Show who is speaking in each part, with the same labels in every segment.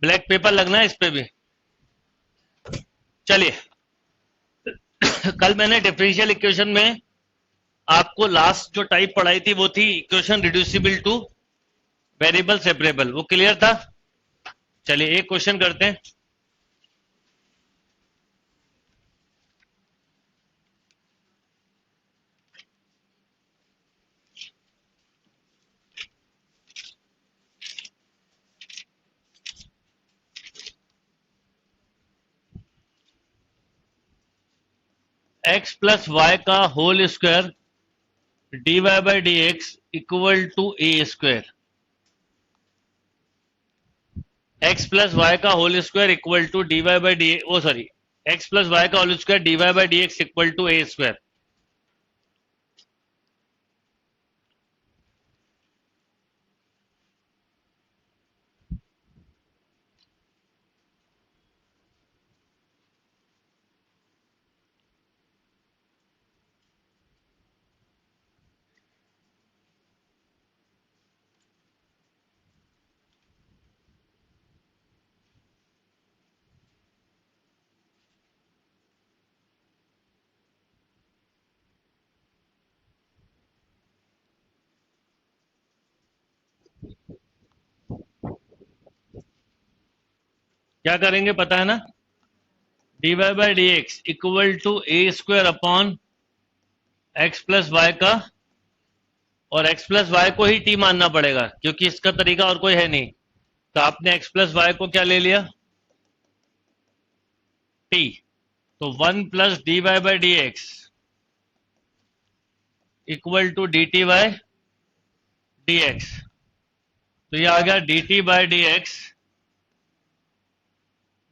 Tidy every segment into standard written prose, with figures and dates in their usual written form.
Speaker 1: Black pepper लगना है इस पे भी। चलिए, कल मैंने डिफरेंशियल इक्वेशन में आपको लास्ट जो टाइप पढ़ाई थी वो थी equation reducible to variable separable, वो क्लियर था। चलिए एक क्वेश्चन करते हैं। x प्लस वाई का whole square d Y by D x equal to a square. X plus y का whole square equal to d Y by d, oh sorry, x plus y का whole square d Y by D x equal to a square. क्या करेंगे पता है ना, d Y by D x equal to a square upon x plus y का, और x plus Y को ही T मानना पड़ेगा क्योंकि इसका तरीका और कोई है नहीं। तो आपने एक्स प्लस वाई को क्या ले लिया, टी। तो 1 plus d Y by D x equal to d t by D x. तो ये आ गया d t by D x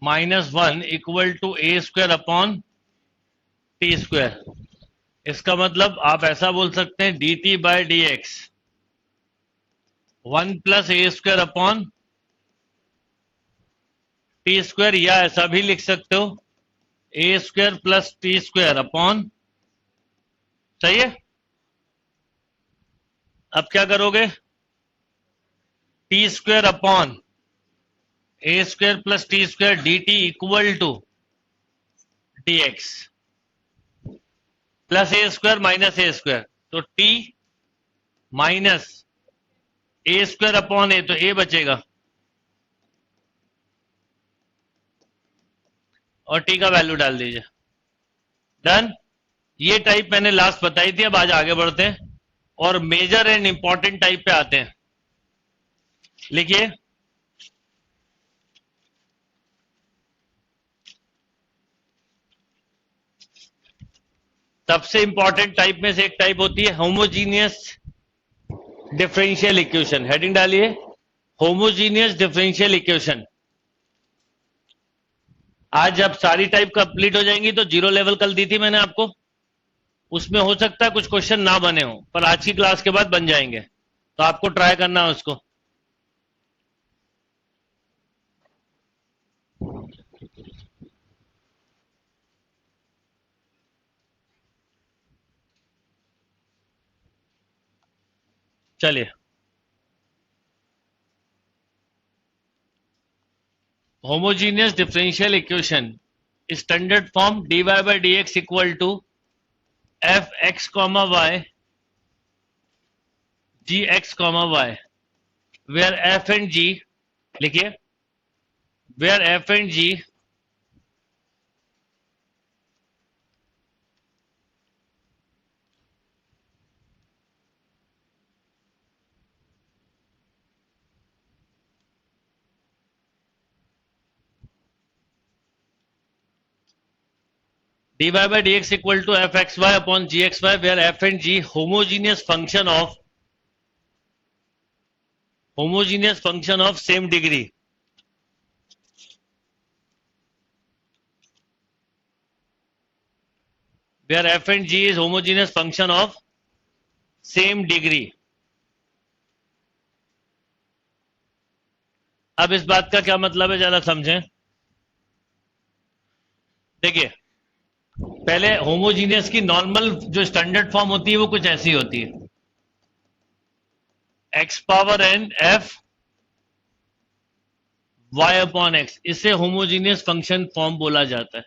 Speaker 1: -1 equal to a square upon t square. इसका मतलब आप ऐसा बोल सकते हैं d t by D x 1 plus a square upon t square, या ऐसा भी लिख सकते हो a square plus t square upon, सही है। अब क्या करोगे, T square upon a square plus t square d t equal to D x plus a square minus a square. तो t minus a square upon a, तो a बचेगा और T का वैल्यू डाल दीजिए। डन। ये टाइप मैंने last बताई थी। अब आज आगे बढ़ते हैं और मेजर एंड इंपॉर्टेंट टाइप पे आते हैं। लिखिए, सबसे इंपॉर्टेंट टाइप में से एक टाइप होती है होमोजीनियस डिफरेंशियल इक्वेशन। हेडिंग डालिए, होमोजीनियस डिफरेंशियल इक्वेशन। आज जब सारी टाइप कंप्लीट हो जाएंगी तो जीरो लेवल कल दी थी मैंने आपको, उसमें हो सकता है कुछ क्वेश्चन ना बने हो, पर आज की क्लास के बाद बन जाएंगे, तो आपको ट्राई करना है उसको। चलिए, homogeneous differential equation standard form d Y by D x equal to f x comma y g x comma y, where f and g, लिखिए, where f and g dy by dx equal to fxy upon gxy, where f and g homogeneous function of same degree. Where f and g is homogeneous function of same degree. अब इस बात का क्या मतलब है जरा समझें। देखिए, पहले होमोजीनियस की नॉर्मल जो स्टैंडर्ड फॉर्म होती है वो कुछ ऐसी होती है, x power n f y upon x, इसे होमोजीनियस फंक्शन फॉर्म बोला जाता है।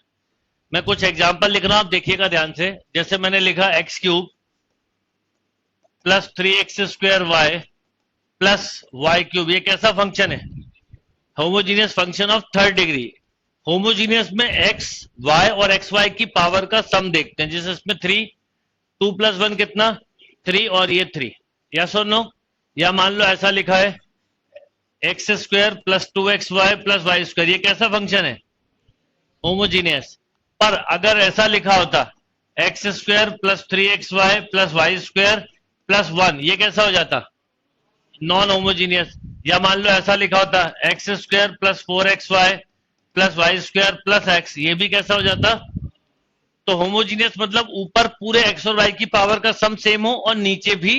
Speaker 1: मैं कुछ एग्जांपल लिख रहा हूं, आप देखिएगा ध्यान से। जैसे मैंने लिखा x cube plus 3x square y plus y cube, ये कैसा फंक्शन है? Homogeneous function of third degree. Homogeneous में x y और x y की पावर का सम देखते हैं, जैसे इसमें 3, 2 प्लस 1 कितना 3 और ये 3, यस और नो? या मान लो ऐसा लिखा है x square plus 2xy plus Y square, ये कैसा फंक्शन है? होमोजीनियस। पर अगर ऐसा लिखा होता x square plus 3xy plus Y square plus 1, ये कैसा हो जाता? Non homogeneous. या मान लो ऐसा लिखा होता x square plus 4xy plus Y square plus x, ये भी कैसा हो जाता? तो होमोजीनियस मतलब ऊपर पूरे x और y की पावर का सम सेम हो और नीचे भी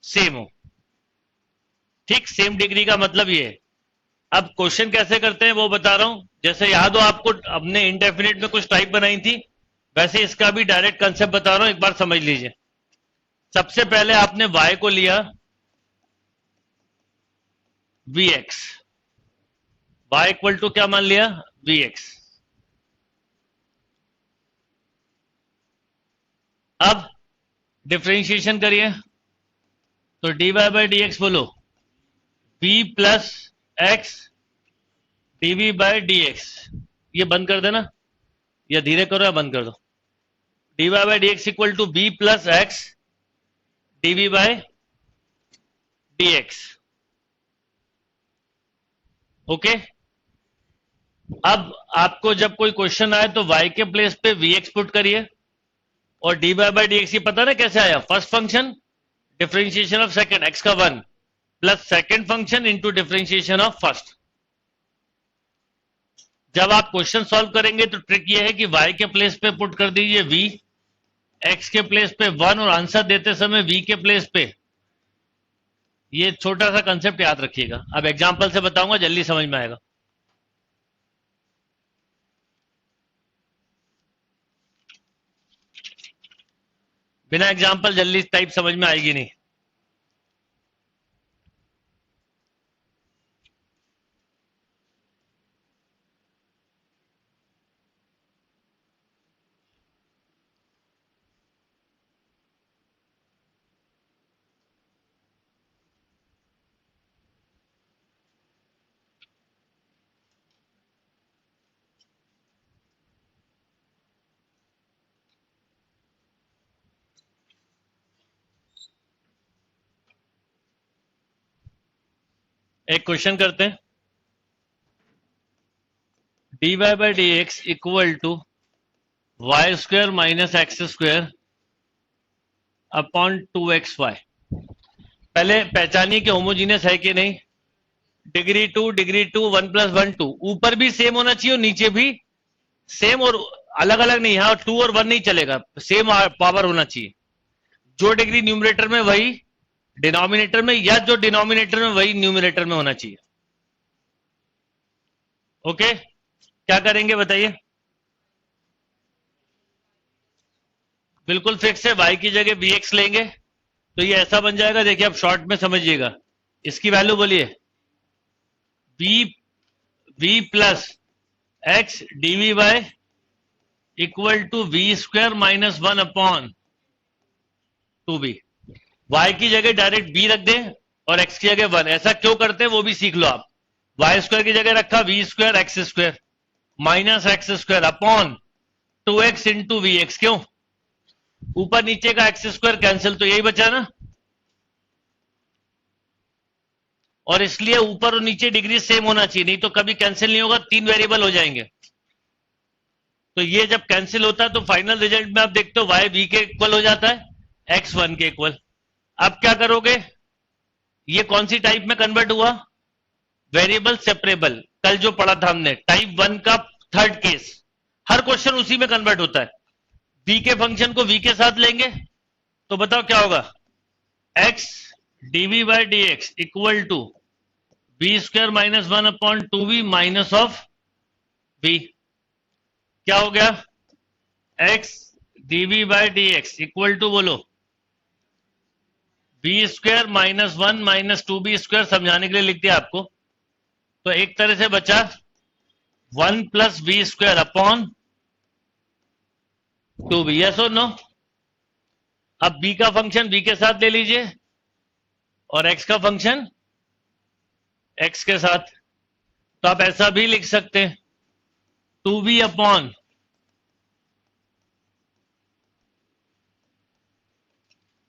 Speaker 1: सेम हो। ठीक, सेम डिग्री का मतलब ये है। अब क्वेश्चन कैसे करते हैं वो बता रहा हूं। जैसे याद हो आपको, हमने इंडेफिनिट में कुछ टाइप बनाई थी, वैसे इसका भी डायरेक्ट कंसेप्ट बता रहा हूं, एक बार समझ लीजिए। सबसे पहले आपने y को लिया vx, y इक्वल टू क्या मान लिया? vx। अब डिफरेंशिएशन करिए, तो dy बाई dx बोलो v plus x dv by dx, ये बंद कर देना, या धीरे करो या बंद कर दो। dy by dx equal to v plus x dv by dx। Okay, अब आपको जब कोई क्वेश्चन आए तो y के प्लेस पे vx पुट करिए, और dy बाई dx ये पता ना कैसे आया? First function differentiation of second, x का 1 plus second function into differentiation of first. जब आप क्वेश्चन सॉल्व करेंगे तो ट्रिक ये है कि y के प्लेस पे पुट कर दीजिए v, x के प्लेस पे 1, और आंसर देते समय v के प्लेस पे। ये छोटा सा कंसेप्ट याद रखिएगा। अब एग्जांपल से बताऊंगा, जल्दी समझ में आएगा। बिना एग्जांपल जल्दी टाइप समझ में आएगी नहीं। एक क्वेश्चन करते हैं, dy by dx equal to y square minus x square upon 2xy। पहले पहचानिए कि होमोजीनियस है कि नहीं। डिग्री 2 1 प्लस 1 2, ऊपर भी सेम होना चाहिए और नीचे भी सेम, और अलग अलग नहीं, यहाँ 2 और 1 नहीं चलेगा, सेम पावर होना चाहिए। जो डिग्री न्यूमरेटर में वही डिनोमिनेटर में, या जो डिनोमिनेटर में वही न्यूमरेटर में होना चाहिए। ओके, क्या करेंगे बताइए? बिल्कुल फिक्स है, y की जगह vx लेंगे तो ये ऐसा बन जाएगा। देखिए अब शॉर्ट में समझिएगा, इसकी वैल्यू बोलिए v plus x dv by equal to v square minus 1 upon 2b। y की जगह डायरेक्ट b रख दें और x की जगह 1। ऐसा क्यों करते हैं वो भी सीख लो आप। y स्क्वायर की जगह रखा v square x square minus x square upon 2x into v x. क्यों? ऊपर नीचे का एक्स स्क्वायर कैंसिल, तो यही बचा ना। और इसलिए ऊपर और नीचे डिग्री सेम होना चाहिए, नहीं तो कभी कैंसिल नहीं होगा, 3 वेरिएबल हो जाएंगे। तो ये जब कैंसिल होता है तो फाइनल रिजल्ट में आप देखते हो y v के इक्वल हो जाता है, x 1 के इक्वल। अब क्या करोगे? ये कौन सी टाइप में कन्वर्ट हुआ? Variable separable. कल जो पढ़ा था हमने, टाइप 1 का थर्ड केस। हर क्वेश्चन उसी में कन्वर्ट होता है। v के फंक्शन को v के साथ लेंगे तो बताओ क्या होगा? x dv by dx equal to v square minus 1 upon 2v minus of v। क्या हो गया? x dv by dx equal to बोलो v square minus 1 minus 2b square, समझाने के लिए लिख दिया आपको। तो एक तरह से बचा 1 plus v square upon 2b, yes और नो। अब b का फंक्शन b के साथ ले लीजिए और x का फंक्शन x के साथ, तो आप ऐसा भी लिख सकते हैं 2b अपॉन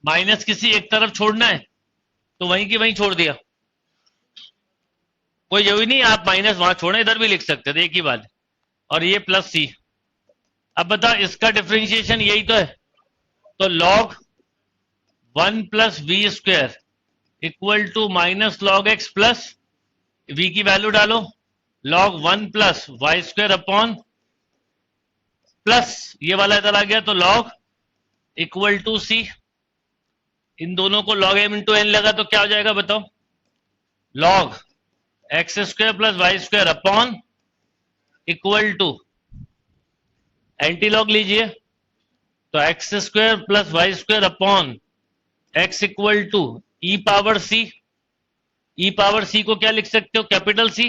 Speaker 1: माइनस किसी एक तरफ छोड़ना है तो वहीं की वहीं छोड़ दिया, कोई जरूरी नहीं आप माइनस वहां छोड़े, इधर भी लिख सकते थे, एक ही बात। और ये प्लस सी। अब बता इसका डिफरेंशिएशन यही तो है, तो log 1 plus v square equal to minus log x plus v की वैल्यू डालो log 1 plus Y square upon plus ये वाला इधर आ गया तो लॉग इक्वल टू सी। इन दोनों को लॉग एम इंटू एन लगा तो क्या हो जाएगा बताओ, log x square plus Y square upon equal to anti log लीजिए तो x square plus Y square upon x equal to e power c. E power c को क्या लिख सकते हो, कैपिटल सी।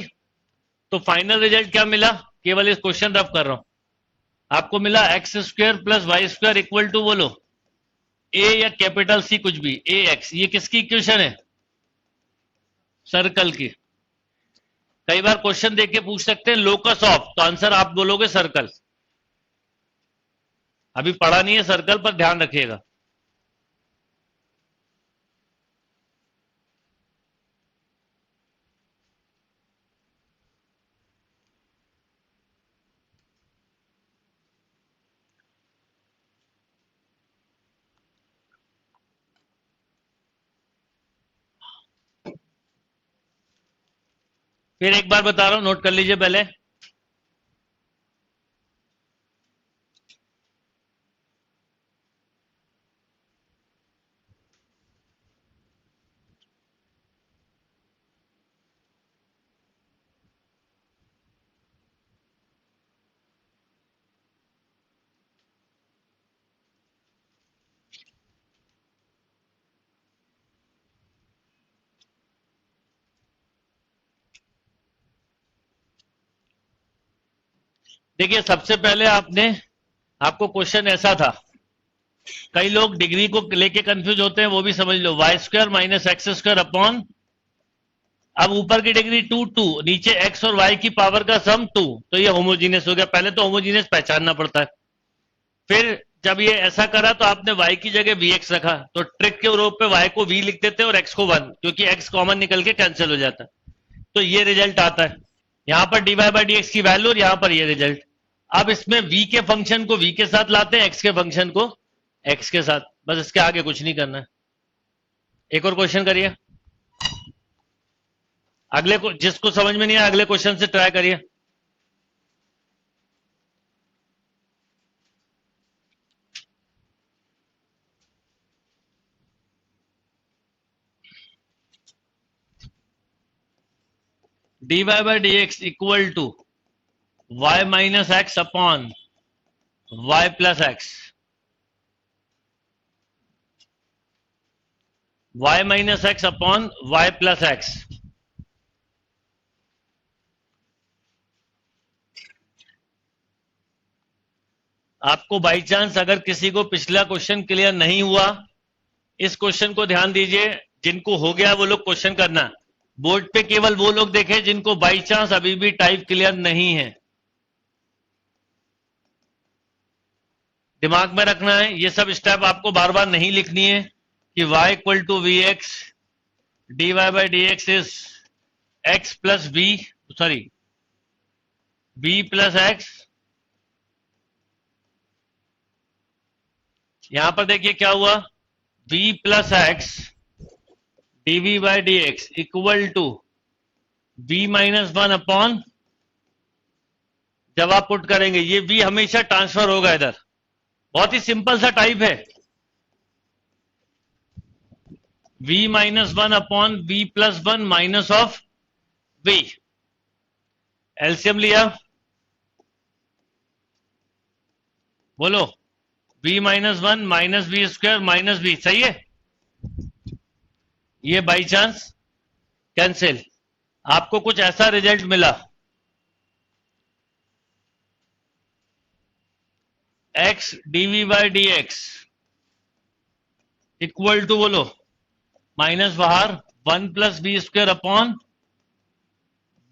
Speaker 1: तो फाइनल रिजल्ट क्या मिला, केवल इस क्वेश्चन रफ कर रहा हूं, आपको मिला x square plus Y square equal to बोलो ए या कैपिटल सी कुछ भी, ए एक्स। ये किसकी इक्वेशन है, सर्कल की। कई बार क्वेश्चन देख के पूछ सकते हैं लोकस ऑफ, तो आंसर आप बोलोगे सर्कल। अभी पढ़ा नहीं है सर्कल पर, ध्यान रखिएगा। फिर एक बार बता रहा हूं, नोट कर लीजिए पहले। देखिए सबसे पहले आपको क्वेश्चन ऐसा था, कई लोग डिग्री को लेके कंफ्यूज होते हैं, वो भी समझ लो। Y square minus x square upon, अब ऊपर की डिग्री 2 2, नीचे एक्स और वाई की पावर का सम 2, तो ये होमोजीनियस हो गया। पहले तो होमोजीनियस पहचानना पड़ता है, फिर जब ये ऐसा करा तो आपने y की जगह vx रखा, तो ट्रिक के रूप पे y को v लिख देते हैं और x को 1, क्योंकि x कॉमन निकल के कैंसिल हो जाता है। तो ये रिजल्ट आता है, यहां पर dy बाई dx की वैल्यू और यहां पर ये रिजल्ट। अब इसमें v के फंक्शन को v के साथ लाते हैं, x के फंक्शन को x के साथ, बस इसके आगे कुछ नहीं करना है। एक और क्वेश्चन करिए, अगले को जिसको समझ में नहीं आया अगले क्वेश्चन से ट्राई करिए। dy by dx equal to y minus x upon y plus x, y minus x upon y plus x. आपको बाई चांस अगर किसी को पिछला क्वेश्चन क्लियर नहीं हुआ, इस क्वेश्चन को ध्यान दीजिए, जिनको हो गया वो लोग क्वेश्चन करना। बोर्ड पे केवल वो लोग देखें जिनको बाई चांस अभी भी टाइप क्लियर नहीं है। दिमाग में रखना है, ये सब स्टेप आपको बार बार नहीं लिखनी है कि y equal to v x, d Y by D x is x plus b, sorry b plus x. यहां पर देखिए क्या हुआ, v plus x DV by D x equal to v minus 1 upon, जब आप पुट करेंगे ये v हमेशा ट्रांसफर होगा इधर, बहुत ही सिंपल सा टाइप है। v माइनस 1 अपॉन v plus 1 minus of v, LCM लिया, बोलो v minus 1 minus v square minus v, सही है। ये बाई चांस कैंसिल, आपको कुछ ऐसा रिजल्ट मिला, x dv by D x equal to बोलो माइनस बाहर 1 plus b square upon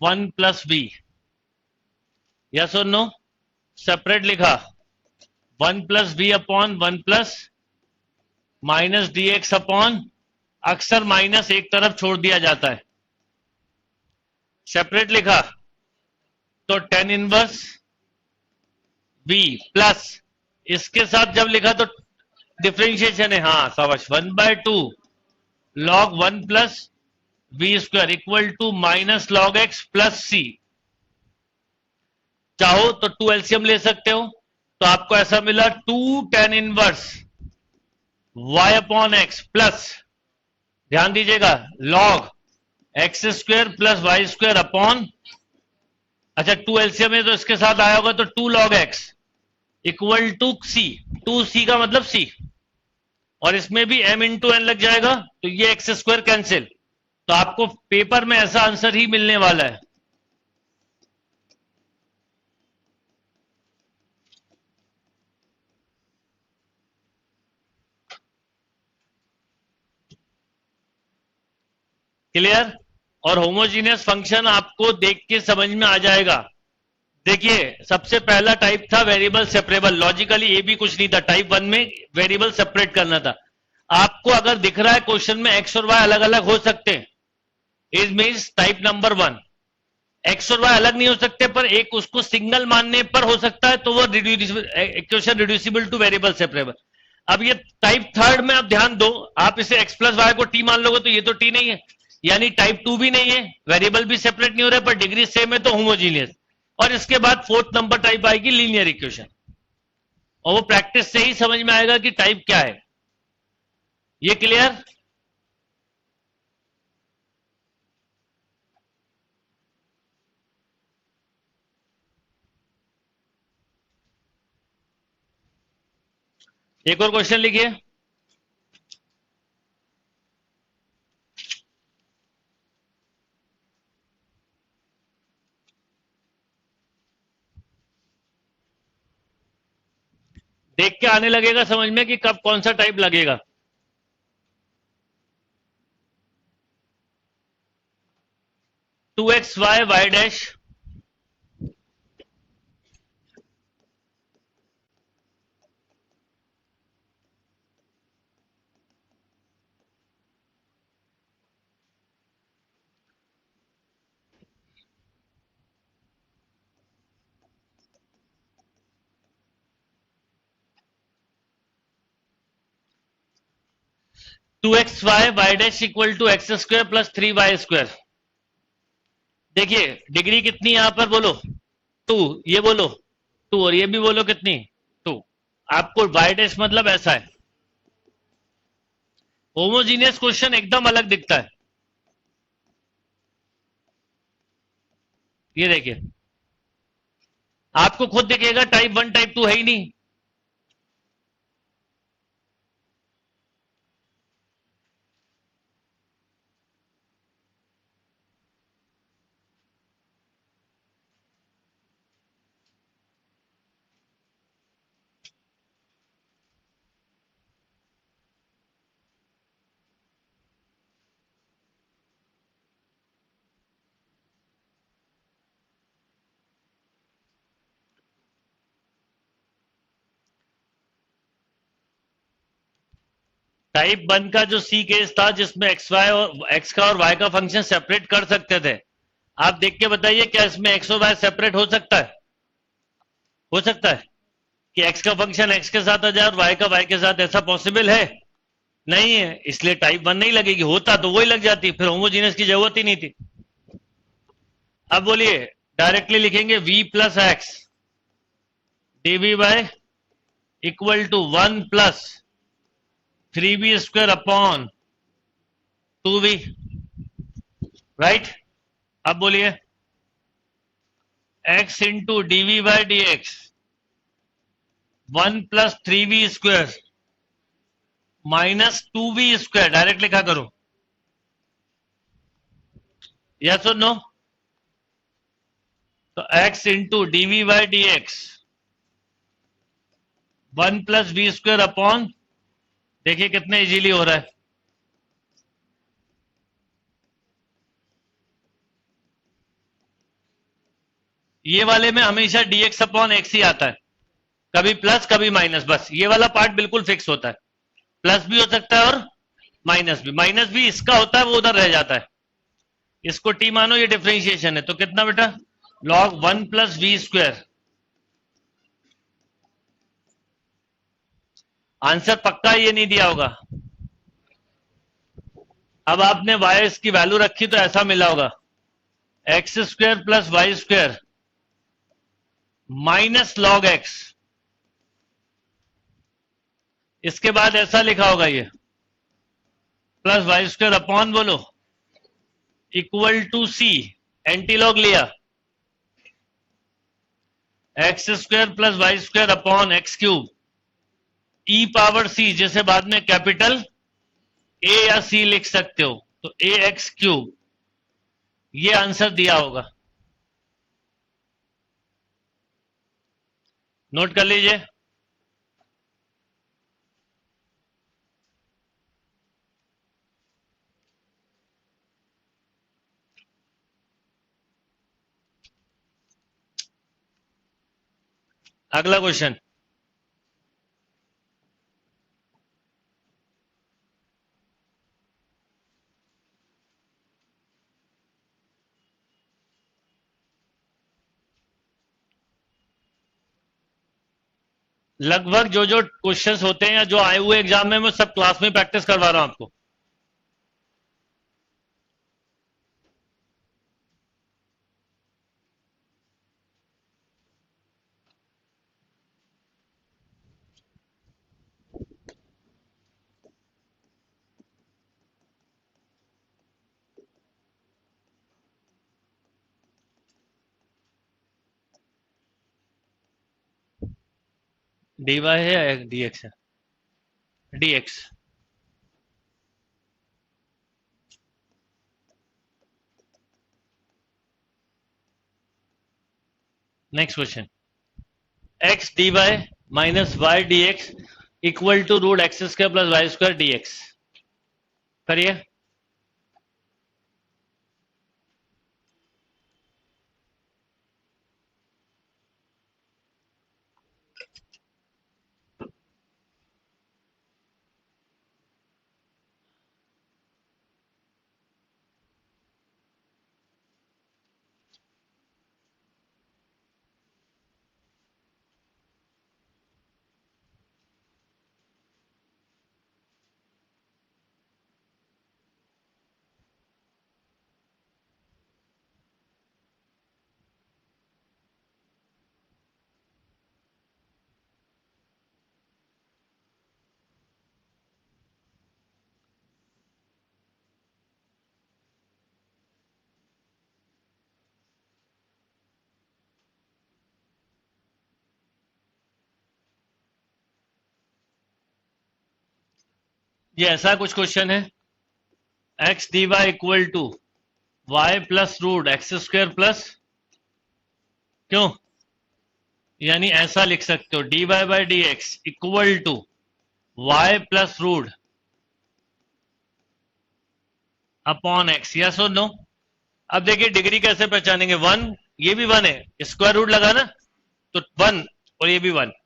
Speaker 1: 1 plus b, yes और नो? सेपरेट लिखा 1 plus b upon 1 plus minus d x upon, अक्सर माइनस एक तरफ छोड़ दिया जाता है, सेपरेट लिखा तो tan इनवर्स बी प्लस इसके साथ जब लिखा तो डिफरेंशिएशन है, हाँ शाबाश, 1/2 log 1 plus b square equal to minus log x plus c. चाहो तो 2 एलसीएम ले सकते हो, तो आपको ऐसा मिला 2 tan इनवर्स y अपॉन एक्स प्लस, ध्यान दीजिएगा, log x square plus Y square upon, अच्छा 2 एलसीएम है तो इसके साथ आया होगा तो 2 log x equal to c, 2c का मतलब c, और इसमें भी m इंटू एन लग जाएगा तो ये एक्स स्क्वायर कैंसिल, तो आपको पेपर में ऐसा आंसर ही मिलने वाला है। क्लियर? और होमोजीनियस फंक्शन आपको देख के समझ में आ जाएगा। देखिए सबसे पहला टाइप था वेरिएबल सेपरेबल, लॉजिकली ये भी कुछ नहीं था, टाइप 1 में वेरिएबल सेपरेट करना था। आपको अगर दिख रहा है क्वेश्चन में एक्स और वाई अलग अलग हो सकते हैं, it means type number 1, x और वाई अलग नहीं हो सकते पर एक उसको सिंगल मानने पर हो सकता है, तो वो equation reducible to variable separable. अब ये टाइप थर्ड में आप ध्यान दो, आप इसे एक्स प्लस वाई को टी मान लोगे तो ये तो टी नहीं है, यानी टाइप 2 भी नहीं है, वेरिएबल भी सेपरेट नहीं हो रहा है, पर डिग्री सेम है तो होमोजीनियस। और इसके बाद फोर्थ नंबर टाइप आएगी लीनियर इक्वेशन, और वो प्रैक्टिस से ही समझ में आएगा कि टाइप क्या है। ये क्लियर? एक और क्वेश्चन लिखिए। देख के आने लगेगा समझ में कि कब कौन सा टाइप लगेगा। Two x y y dash 2xy y dash equal to x square plus 3y square. देखिए डिग्री कितनी यहां पर बोलो 2, ये बोलो 2 और ये भी बोलो कितनी 2। आपको y डैश मतलब ऐसा है। होमोजीनियस क्वेश्चन एकदम अलग दिखता है। ये देखिए आपको खुद दिखेगा टाइप 1 टाइप 2 है ही नहीं। टाइप 1 का जो सी केस था जिसमें एक्स वाई और एक्स का और वाई का फंक्शन सेपरेट कर सकते थे, आप देख के बताइए क्या इसमें एक्स और वाई सेपरेट हो सकता है? हो सकता है कि एक्स का फंक्शन एक्स के साथ आ जाए और वाई का वाई के साथ? ऐसा पॉसिबल है? नहीं है, इसलिए टाइप 1 नहीं लगेगी। होता तो वही लग जाती, फिर होमोजीनियस की जरूरत ही नहीं थी। अब बोलिए डायरेक्टली लिखेंगे v plus x DV by equal to 1 plus 3b square upon 2v, right? अब बोलिए x into dv by d x 1 plus 3v square minus 2v square, direct लिखा करो। यस और नो? तो x into dv by D x 1 plus v square upon, देखिए कितने easily हो रहा है। ये वाले में हमेशा dx अपॉन एक्स ही आता है, कभी प्लस कभी माइनस, बस ये वाला पार्ट बिल्कुल फिक्स होता है। प्लस भी हो सकता है और माइनस भी इसका होता है, वो उधर रह जाता है। इसको टी मानो, ये डिफरेंशिएशन है। तो कितना बेटा, log 1 plus v square. Answer पक्का ये नहीं दिया होगा। अब आपने वाई की वैल्यू रखी तो ऐसा मिला होगा, x square plus Y square minus log x. इसके बाद ऐसा लिखा होगा ये, प्लस वाई स्क्वायर अपॉन बोलो equal to c, anti log लिया, x square plus Y square upon x cube e power c, जैसे बाद में कैपिटल ए या सी लिख सकते हो, तो ए एक्स क्यूब। ये आंसर दिया होगा, नोट कर लीजिए। अगला क्वेश्चन, लगभग जो जो क्वेश्चंस होते हैं या जो आए हुए एग्जाम में, मैं सब क्लास में प्रैक्टिस करवा रहा हूं आपको। डी वाई है या डी एक्स है? D x. Next question, x d y minus y d x equal to root x square plus Y square d x. करिए। ये ऐसा कुछ क्वेश्चन है, x d y equal to y plus root x square plus, क्यों, यानी ऐसा लिख सकते हो d Y by D x equal to y plus root upon x, yes और नो? अब देखिए डिग्री कैसे पहचानेंगे, 1, ये भी 1 है, स्क्वायर रूट लगा ना, तो 1 और ये भी 1।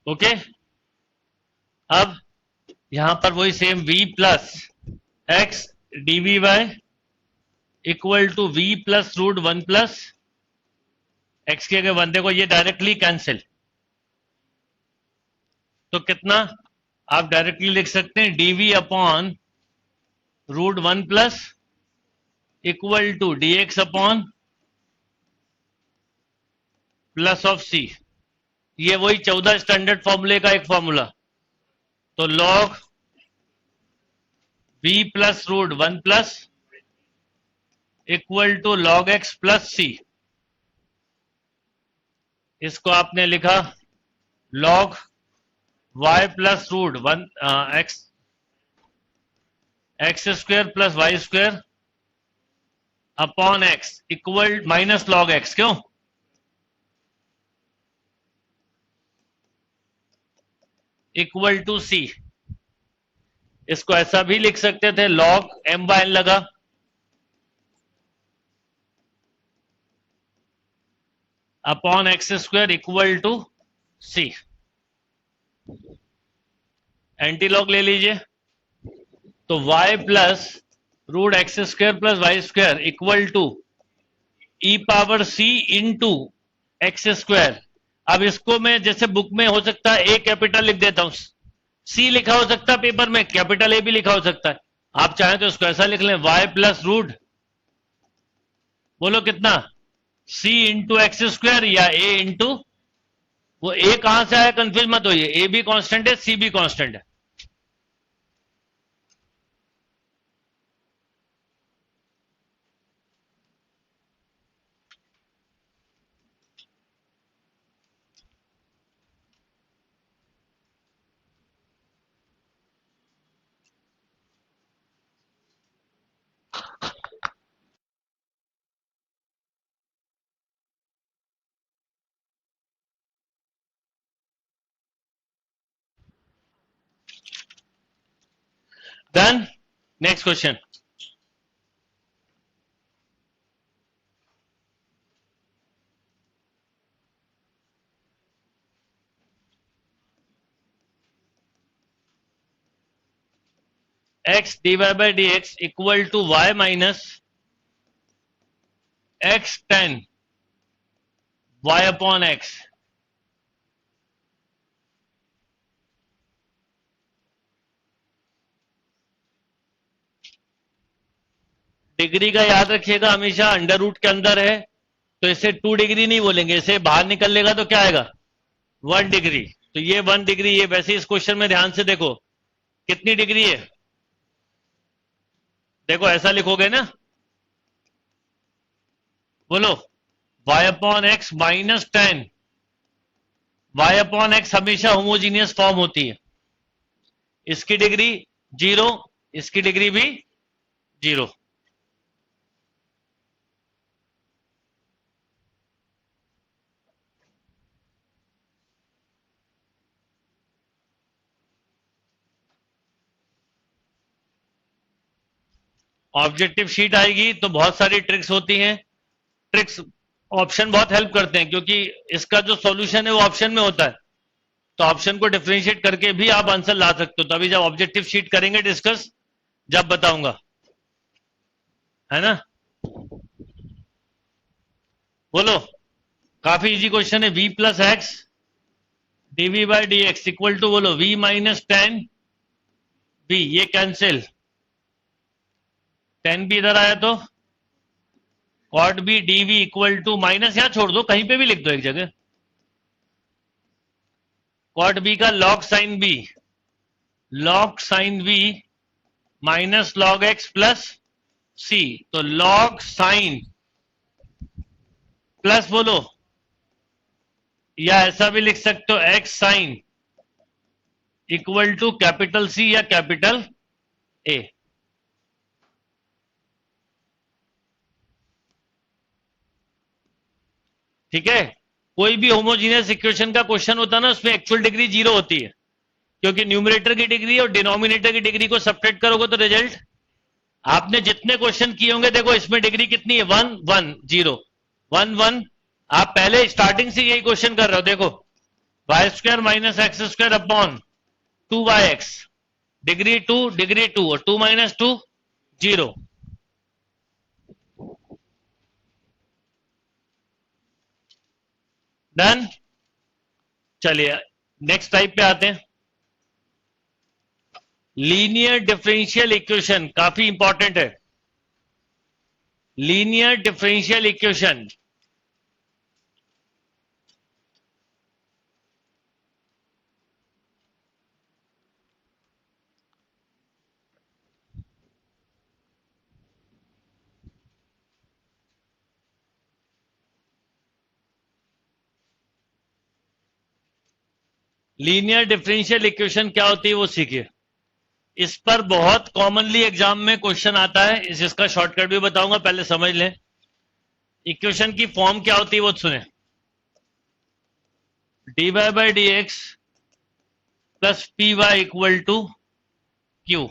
Speaker 1: ओके, अब यहां पर वही same v plus x DV by equal to v plus root 1 plus x के अगर बंदे को ये डायरेक्टली कैंसिल, तो कितना आप डायरेक्टली लिख सकते हैं, DV upon root 1 plus equal to D x upon plus of C. ये वही 14 स्टैंडर्ड फॉर्मूले का एक फॉर्मूला, तो log v plus root 1 plus equal to log x plus C. इसको आपने लिखा log y plus root 1 X square plus Y square upon x equal minus log X. क्यों? Equal to C. इसको ऐसा भी लिख सकते थे लॉग m बाय n लगा upon x square equal to c. Anti log ले लीजिए तो y plus root x square plus Y square equal to e power c into x square. अब इसको मैं जैसे बुक में हो सकता है ए कैपिटल लिख देता हूं, सी लिखा हो सकता है पेपर में, कैपिटल ए भी लिखा हो सकता है। आप चाहें तो इसको ऐसा लिख लें y प्लस रूट, बोलो कितना, c इंटू एक्स स्क्वायर या a इंटू, वो a कहां से आया कंफ्यूज मत होइए, a भी कांस्टेंट है c भी कांस्टेंट है। Done. Next question. X dy by dx equal to y minus x tan y upon x. Degree का याद रखिएगा हमेशा अंडर रूट के अंदर है तो इसे 2 डिग्री नहीं बोलेंगे, इसे बाहर निकल लेगा तो क्या आएगा 1 डिग्री। तो ये 1 डिग्री, ये वैसे इस क्वेश्चन में ध्यान से देखो कितनी डिग्री है, देखो ऐसा लिखोगे ना, बोलो y अपॉन एक्स माइनस टेन, y अपॉन एक्स हमेशा होमोजीनियस फॉर्म होती है, इसकी डिग्री 0, इसकी डिग्री भी 0। ऑब्जेक्टिव शीट आएगी तो बहुत सारी ट्रिक्स होती हैं, ट्रिक्स ऑप्शन बहुत हेल्प करते हैं क्योंकि इसका जो सॉल्यूशन है वो ऑप्शन में होता है, तो ऑप्शन को डिफरेंशिएट करके भी आप आंसर ला सकते हो। तो अभी जब ऑब्जेक्टिव शीट करेंगे डिस्कस, जब बताऊंगा, है ना। बोलो, काफी इजी क्वेश्चन है। v plus x DV by D x equal to, बोलो v माइनस टेन v, ये कैंसिल, टेन भी इधर आया तो cot b d v equal to minus, यहां छोड़ दो कहीं पे भी लिख दो एक जगह, कॉट बी का log sine b, log sine b minus log x plus c, तो लॉग साइन प्लस, बोलो, या ऐसा भी लिख सकते हो x sine equal to capital C या कैपिटल ए। ठीक है, कोई भी होमोजीनियस इक्वेशन का क्वेश्चन होता है ना, उसमें एक्चुअल डिग्री 0 होती है क्योंकि न्यूमरेटर की डिग्री और डिनोमिनेटर की डिग्री को सब्ट्रैक्ट करोगे तो रिजल्ट, आपने जितने क्वेश्चन किए होंगे देखो इसमें डिग्री कितनी है 1 1 0 1 1। आप पहले स्टार्टिंग से यही क्वेश्चन कर रहे हो, देखो y square minus x square upon 2yx, degree 2 और 2 माइनस 2 0। डन। चलिए नेक्स्ट टाइप पे आते हैं, लीनियर डिफरेंशियल इक्वेशन, काफी इंपॉर्टेंट है। Linear differential equation, linear differential equation क्या होती है वो सीखिए। इस पर बहुत कॉमनली एग्जाम में क्वेश्चन आता है, इसका शॉर्टकट भी बताऊंगा, पहले समझ लें। इक्वेशन की फॉर्म क्या होती है वो सुने। dy by D x plus p y equal to q.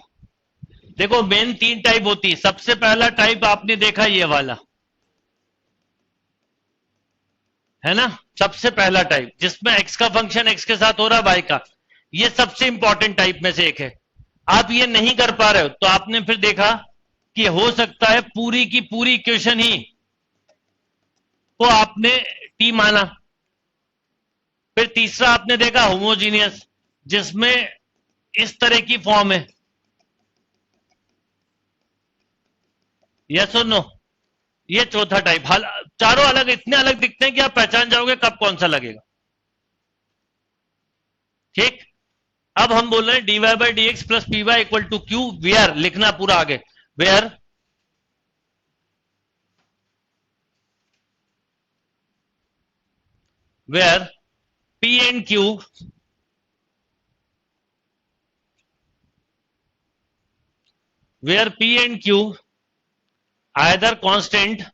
Speaker 1: देखो मेन 3 टाइप होती है। सबसे पहला टाइप आपने देखा ये वाला, है ना, सबसे पहला टाइप जिसमें x का फंक्शन x के साथ हो रहा है y का, ये सबसे इंपॉर्टेंट टाइप में से एक है। आप ये नहीं कर पा रहे हो तो आपने फिर देखा कि हो सकता है पूरी की पूरी इक्वेशन ही को आपने t माना। फिर तीसरा आपने देखा होमोजीनियस, जिसमें इस तरह की फॉर्म है। यस और नो? ये चौथा टाइप। हाल चारों अलग, इतने अलग दिखते हैं कि आप पहचान जाओगे कब कौन सा लगेगा। ठीक, अब हम बोल रहे हैं dy by D x plus p y equal to q, where लिखना पूरा आगे, where p and q where p and q either constant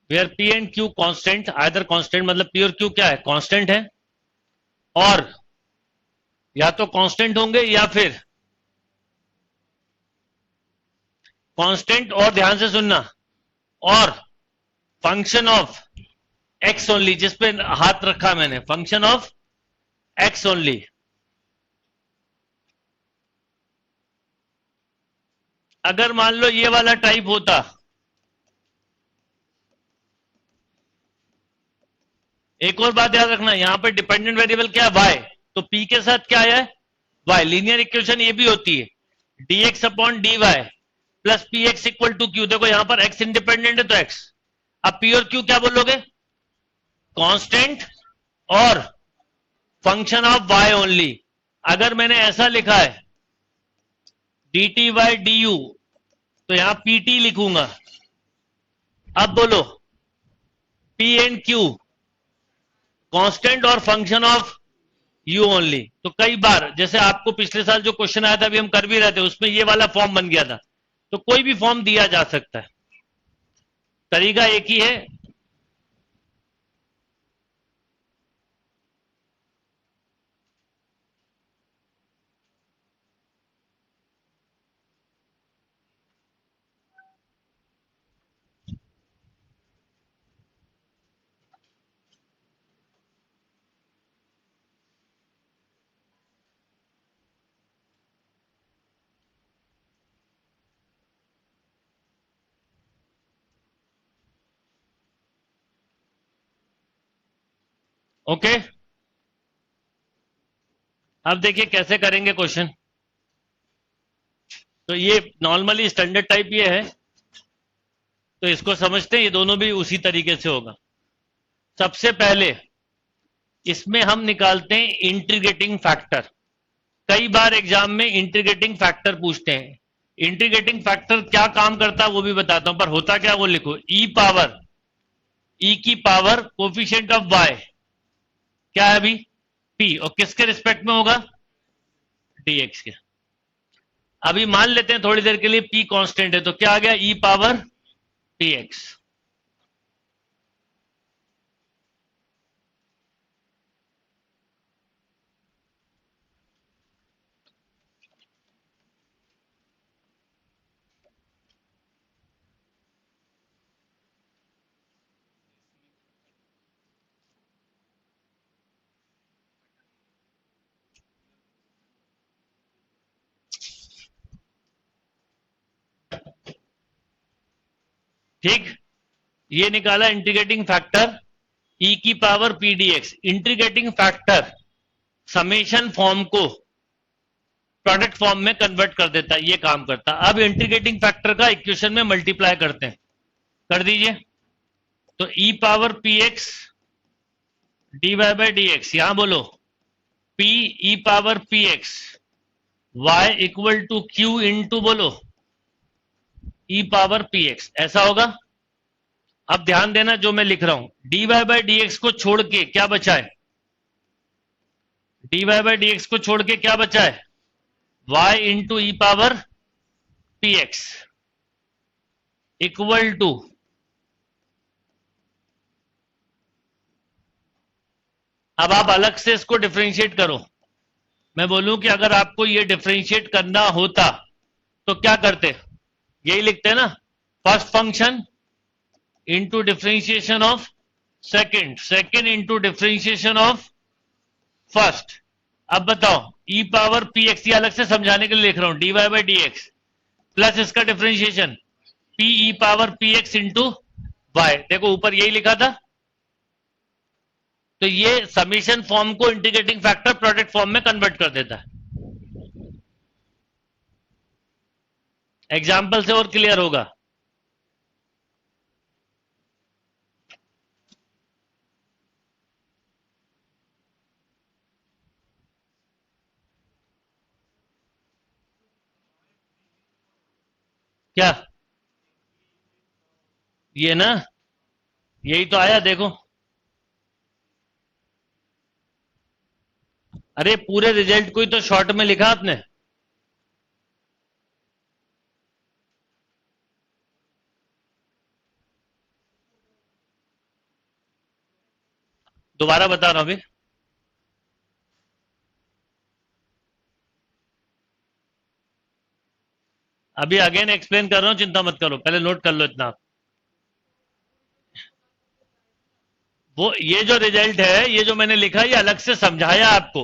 Speaker 1: where p and q constant, either constant मतलब p और q क्या है, कांस्टेंट है, और या तो कांस्टेंट होंगे या फिर कांस्टेंट, और ध्यान से सुनना, और फंक्शन ऑफ x ओनली, जिस पे हाथ रखा मैंने, फंक्शन ऑफ x ओनली। अगर मान लो ये वाला टाइप होता, एक और बात याद रखना, यहां पर डिपेंडेंट वेरिएबल क्या है, y, तो p के साथ क्या है, y। लीनियर इक्वेशन ये भी होती है dx upon dy plus p x equal to q. देखो यहां पर x इंडिपेंडेंट है तो x, अब p और q क्या बोलोगे, कांस्टेंट और फंक्शन ऑफ y ओनली। अगर मैंने ऐसा लिखा है dt बाई डी यू, तो यहां pt लिखूंगा। अब बोलो p एंड q कांस्टेंट और फंक्शन ऑफ u ओनली। तो कई बार जैसे आपको पिछले साल जो क्वेश्चन आया था, अभी हम कर भी रहे थे, उसमें ये वाला फॉर्म बन गया था। तो कोई भी फॉर्म दिया जा सकता है, तरीका एक ही है। ओके, अब देखिए कैसे करेंगे क्वेश्चन। तो ये नॉर्मली स्टैंडर्ड टाइप ये है, तो इसको समझते हैं, ये दोनों भी उसी तरीके से होगा। सबसे पहले इसमें हम निकालते हैं इंटीग्रेटिंग फैक्टर। कई बार एग्जाम में इंटीग्रेटिंग फैक्टर पूछते हैं। इंटीग्रेटिंग फैक्टर क्या काम करता है वो भी बताता हूं, पर होता क्या वो लिखो, e की पावर कोफिशिएंट ऑफ y क्या है अभी, p, और किसके रिस्पेक्ट में होगा, dx के। अभी मान लेते हैं थोड़ी देर के लिए p कांस्टेंट है, तो क्या आ गया, e पावर px। ठीक, ये निकाला इंटीग्रेटिंग फैक्टर e की power p dx। Integrating factor summation form को प्रोडक्ट फॉर्म में कन्वर्ट कर देता है, ये काम करता है। अब इंटीग्रेटिंग फैक्टर का इक्वेशन में मल्टीप्लाई करते हैं, कर दीजिए। तो e power p x d Y by D x, यहां बोलो p e power p x y equal to q into बोलो e पावर पी एक्स, ऐसा होगा। अब ध्यान देना जो मैं लिख रहा हूं, dy बाई डी एक्स को छोड़ के क्या बचा है, dy बाई डी एक्स को छोड़ के क्या बचा है, y into e power p x equal to, अब आप अलग से इसको डिफरेंशिएट करो। मैं बोलूं कि अगर आपको ये डिफरेंशिएट करना होता तो क्या करते, यही लिखते हैं ना, first function into differentiation of second, second into differentiation of first. अब बताओ ई पावर पी एक्स, ये अलग से समझाने के लिए लिख रहा हूं, d Y by D x plus इसका differentiation p e power p x into y. देखो ऊपर यही लिखा था, तो ये समीशन फॉर्म को इंटीग्रेटिंग फैक्टर प्रोडक्ट फॉर्म में कन्वर्ट कर देता है। एग्जाम्पल से और क्लियर होगा। क्या ये ना, यही तो आया देखो, अरे पूरे रिजल्ट को ही तो शॉर्ट में लिखा आपने। दोबारा बता रहा हूं अभी, अभी अगेन एक्सप्लेन कर रहा हूं, चिंता मत करो, पहले नोट कर लो इतना। वो ये जो रिजल्ट है, ये जो मैंने लिखा, ये अलग से समझाया आपको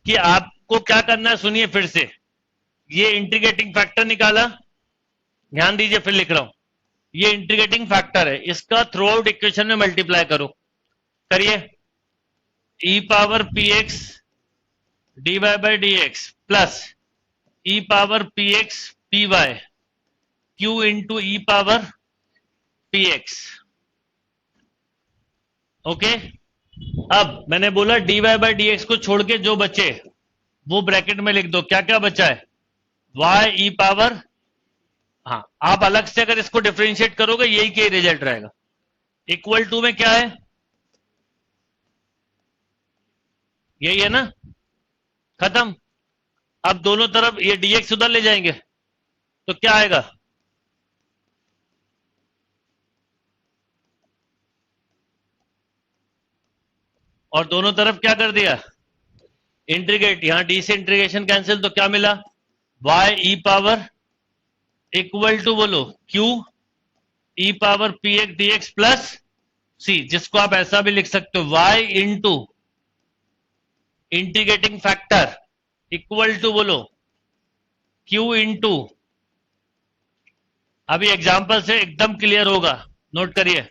Speaker 1: कि आपको क्या करना है। सुनिए फिर से, ये इंटीग्रेटिंग फैक्टर निकाला, ध्यान दीजिए फिर लिख रहा हूं, ये इंटीग्रेटिंग फैक्टर है, इसका थ्रू आउट इक्वेशन में मल्टीप्लाई करो, करिए, e power p x d Y by D x plus e power p x p y q into e power p x. Okay, अब मैंने बोला डी वाई बाई डी एक्स को छोड़ के जो बचे वो ब्रैकेट में लिख दो, क्या क्या बचा है, वाई ई पावर, हाँ आप अलग से अगर इसको डिफरेंशिएट करोगे यही के रिजल्ट रहेगा, इक्वल टू में क्या है, यही है ना, खत्म। अब दोनों तरफ ये डीएक्स उधर ले जाएंगे तो क्या आएगा, और दोनों तरफ क्या कर दिया, इंटीग्रेट, यहां डी से इंटीग्रेशन कैंसिल, तो क्या मिला, y e power equal to बोलो q e power p x d x plus c, जिसको आप ऐसा भी लिख सकते हो, y into integrating factor equal to बोलो क्यू इंटू, अभी एग्जाम्पल से एकदम क्लियर होगा, नोट करिए,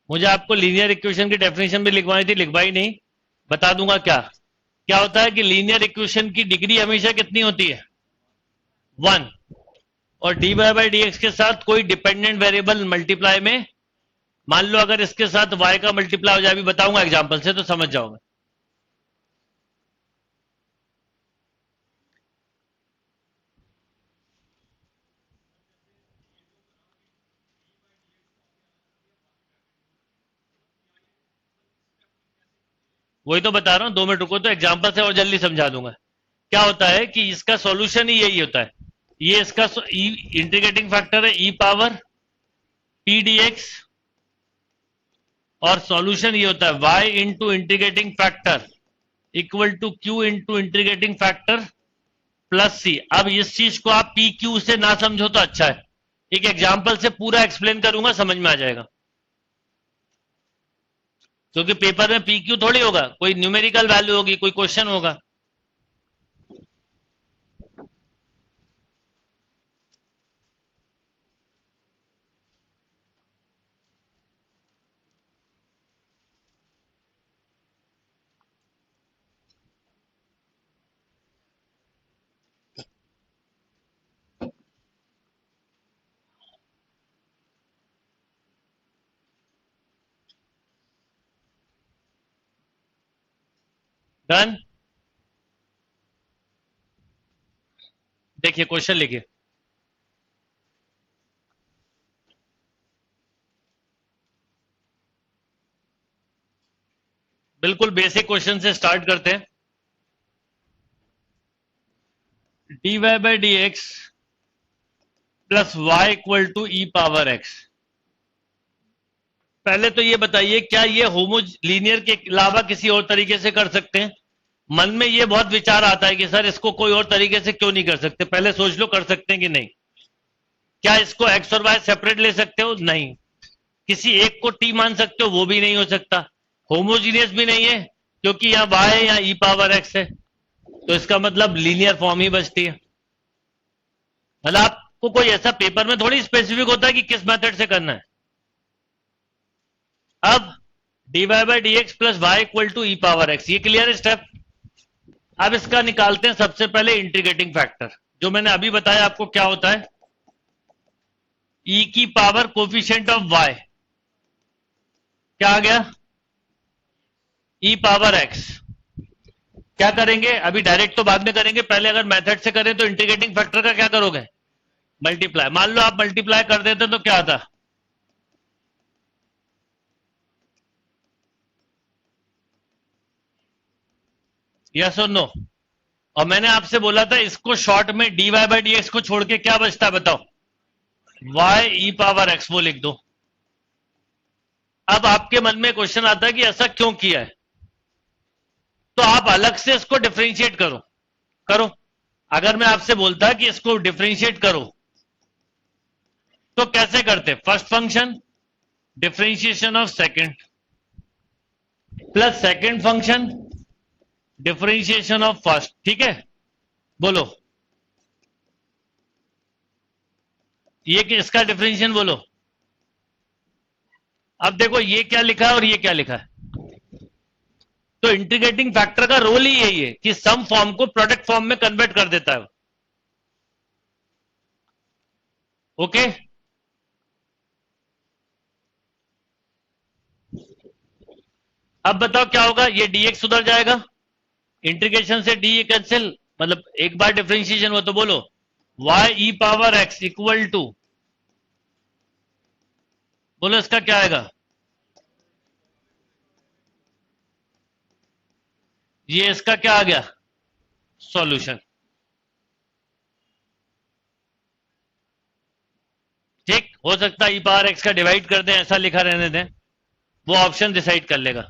Speaker 1: मुझे आपको लीनियर इक्वेशन की डेफिनेशन भी लिखवाई थी, लिखवाई नहीं, बता दूंगा क्या क्या होता है कि लीनियर इक्वेशन की डिग्री हमेशा कितनी होती है, 1, और d Y by D x के साथ कोई डिपेंडेंट वेरिएबल मल्टीप्लाई में, मान लो अगर इसके साथ y का मल्टीप्लाई हो जाए, अभी बताऊंगा एग्जांपल से तो समझ जाओगे। वही तो बता रहा हूं, 2 मिनट रुको तो एग्जांपल से और जल्दी समझा दूंगा। क्या होता है कि इसका सॉल्यूशन ही यही होता है, ये इसका इंटीग्रेटिंग फैक्टर है e power p d x, और सॉल्यूशन ये होता है y into integrating factor equal to q into integrating factor plus c. अब इस चीज को आप पी क्यू से ना समझो तो अच्छा है, एक एग्जाम्पल से पूरा एक्सप्लेन करूंगा, समझ में आ जाएगा, क्योंकि पेपर में पी क्यू थोड़ी होगा, कोई न्यूमेरिकल वैल्यू होगी, कोई क्वेश्चन होगा। डन। देखिए क्वेश्चन लिखिए। बिल्कुल बेसिक क्वेश्चन से स्टार्ट करते हैं। dy by D x plus y equal to e power x. पहले तो ये बताइए क्या ये होमोलीनियर के अलावा किसी और तरीके से कर सकते हैं? मन में ये बहुत विचार आता है कि सर इसको कोई और तरीके से क्यों नहीं कर सकते। पहले सोच लो कर सकते हैं कि नहीं। क्या इसको एक्स और वाई सेपरेट ले सकते हो? नहीं। किसी एक को टी मान सकते हो? वो भी नहीं हो सकता। होमोजीनियस भी नहीं है क्योंकि यहाँ वाई है, यहाँ ई पावर एक्स है, तो इसका मतलब लीनियर फॉर्म ही बचती है। मतलब आपको कोई ऐसा पेपर में थोड़ी स्पेसिफिक होता है कि किस मेथड से करना है। अब dy by D x plus y equal to e power x, ये क्लियर है स्टेप। अब इसका निकालते हैं सबसे पहले इंटीग्रेटिंग फैक्टर। जो मैंने अभी बताया आपको क्या होता है, e की पावर कोफिशिएंट ऑफ y क्या आ गया, e पावर x। क्या करेंगे अभी, डायरेक्ट तो बाद में करेंगे, पहले अगर मेथड से करें तो इंटीग्रेटिंग फैक्टर का क्या करोगे, मल्टीप्लाई। मान लो आप मल्टीप्लाई कर देते तो क्या आता, यस और नो। और मैंने आपसे बोला था इसको शॉर्ट में dy बाई डी एक्स को छोड़ के क्या बचता है बताओ, y ई पावर x, वो लिख दो। अब आपके मन में क्वेश्चन आता है कि ऐसा क्यों किया है, तो आप अलग से इसको डिफरेंशिएट करो। अगर मैं आपसे बोलता कि इसको डिफरेंशिएट करो तो कैसे करते, first function differentiation of second plus second function differentiation of first. ठीक है, बोलो ये कि इसका डिफरेंशिएशन बोलो। अब देखो ये क्या लिखा है और ये क्या लिखा है, तो इंटीग्रेटिंग फैक्टर का रोल ही यही है कि सम फॉर्म को प्रोडक्ट फॉर्म में कन्वर्ट कर देता है। ओके, अब बताओ क्या होगा, ये dx सुधर जाएगा, इंटीग्रेशन से डी कैंसिल, मतलब एक बार डिफरेंशिएशन हो तो बोलो y e power x equal to, बोलो इसका क्या आएगा, ये इसका क्या आ गया, सॉल्यूशन। ठीक, हो सकता है ई पावर एक्स का डिवाइड कर दें, ऐसा लिखा रहने दें, वो ऑप्शन डिसाइड कर लेगा।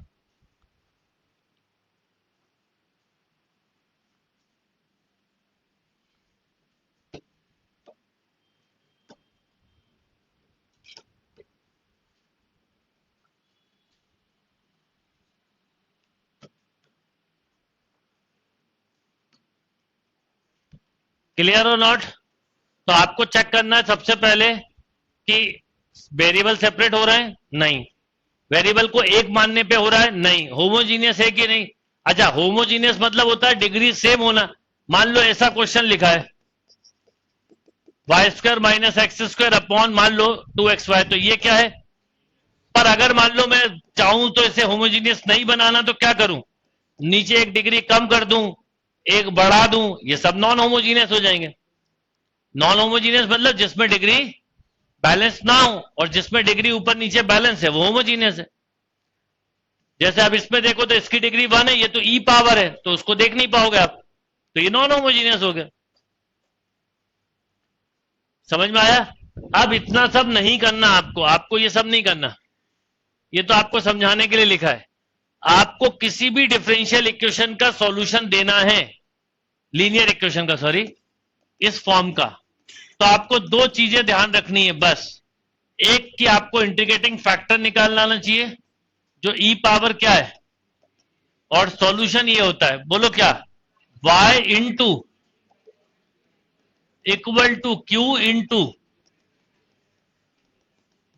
Speaker 1: क्लियर और नॉट। तो आपको चेक करना है सबसे पहले कि वेरिएबल सेपरेट हो रहे हैं, नहीं, वेरिएबल को एक मानने पे हो रहा है, नहीं, होमोजीनियस है कि नहीं। अच्छा, होमोजीनियस मतलब होता है डिग्री सेम होना। मान लो ऐसा क्वेश्चन लिखा है y square minus x square upon मान लो 2xy, तो ये क्या है। पर अगर मान लो मैं चाहूं तो इसे होमोजीनियस नहीं बनाना, तो क्या करूं, नीचे एक डिग्री कम कर दूं, एक बढ़ा दूं, ये सब नॉन होमोजीनियस हो जाएंगे। नॉन होमोजीनियस मतलब जिसमें डिग्री बैलेंस ना हो, और जिसमें डिग्री ऊपर नीचे बैलेंस है वो होमोजीनियस है। जैसे अब इसमें देखो तो इसकी डिग्री 1 है, ये तो ई पावर है, तो उसको देख नहीं पाओगे आप, तो ये नॉन होमोजीनियस हो गया। समझ में आया। अब इतना सब नहीं करना आपको ये सब नहीं करना, ये तो आपको समझाने के लिए लिखा है। आपको किसी भी डिफरेंशियल इक्वेशन का सॉल्यूशन देना है, लीनियर इक्वेशन का, सॉरी, इस फॉर्म का, तो आपको दो चीजें ध्यान रखनी है बस। एक कि आपको इंटीग्रेटिंग फैक्टर निकालना आना चाहिए जो ई पावर क्या है, और सॉल्यूशन ये होता है, बोलो क्या, y into equal to q into,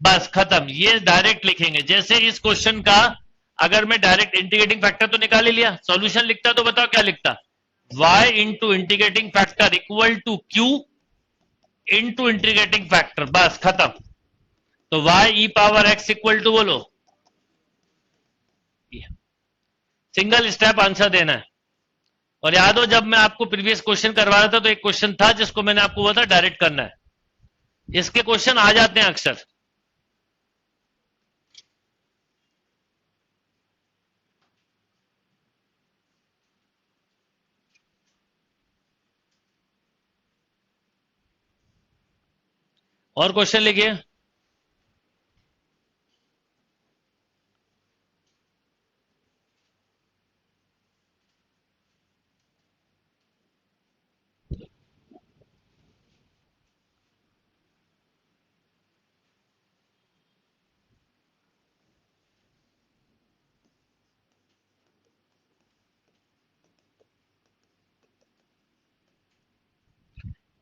Speaker 1: बस खत्म। ये डायरेक्ट लिखेंगे। जैसे इस क्वेश्चन का अगर मैं डायरेक्ट इंटीग्रेटिंग फैक्टर तो निकाल ही लिया, सॉल्यूशन लिखता तो बताओ क्या लिखता, y into integrating factor equal to q into integrating factor, बस खत्म। तो y e power x equal to बोलो, सिंगल स्टेप आंसर देना है। और याद हो, जब मैं आपको प्रीवियस क्वेश्चन करवा रहा था तो एक क्वेश्चन था जिसको मैंने आपको बोला था डायरेक्ट करना है। इसके क्वेश्चन आ जाते हैं अक्सर। और क्वेश्चन लिखिए।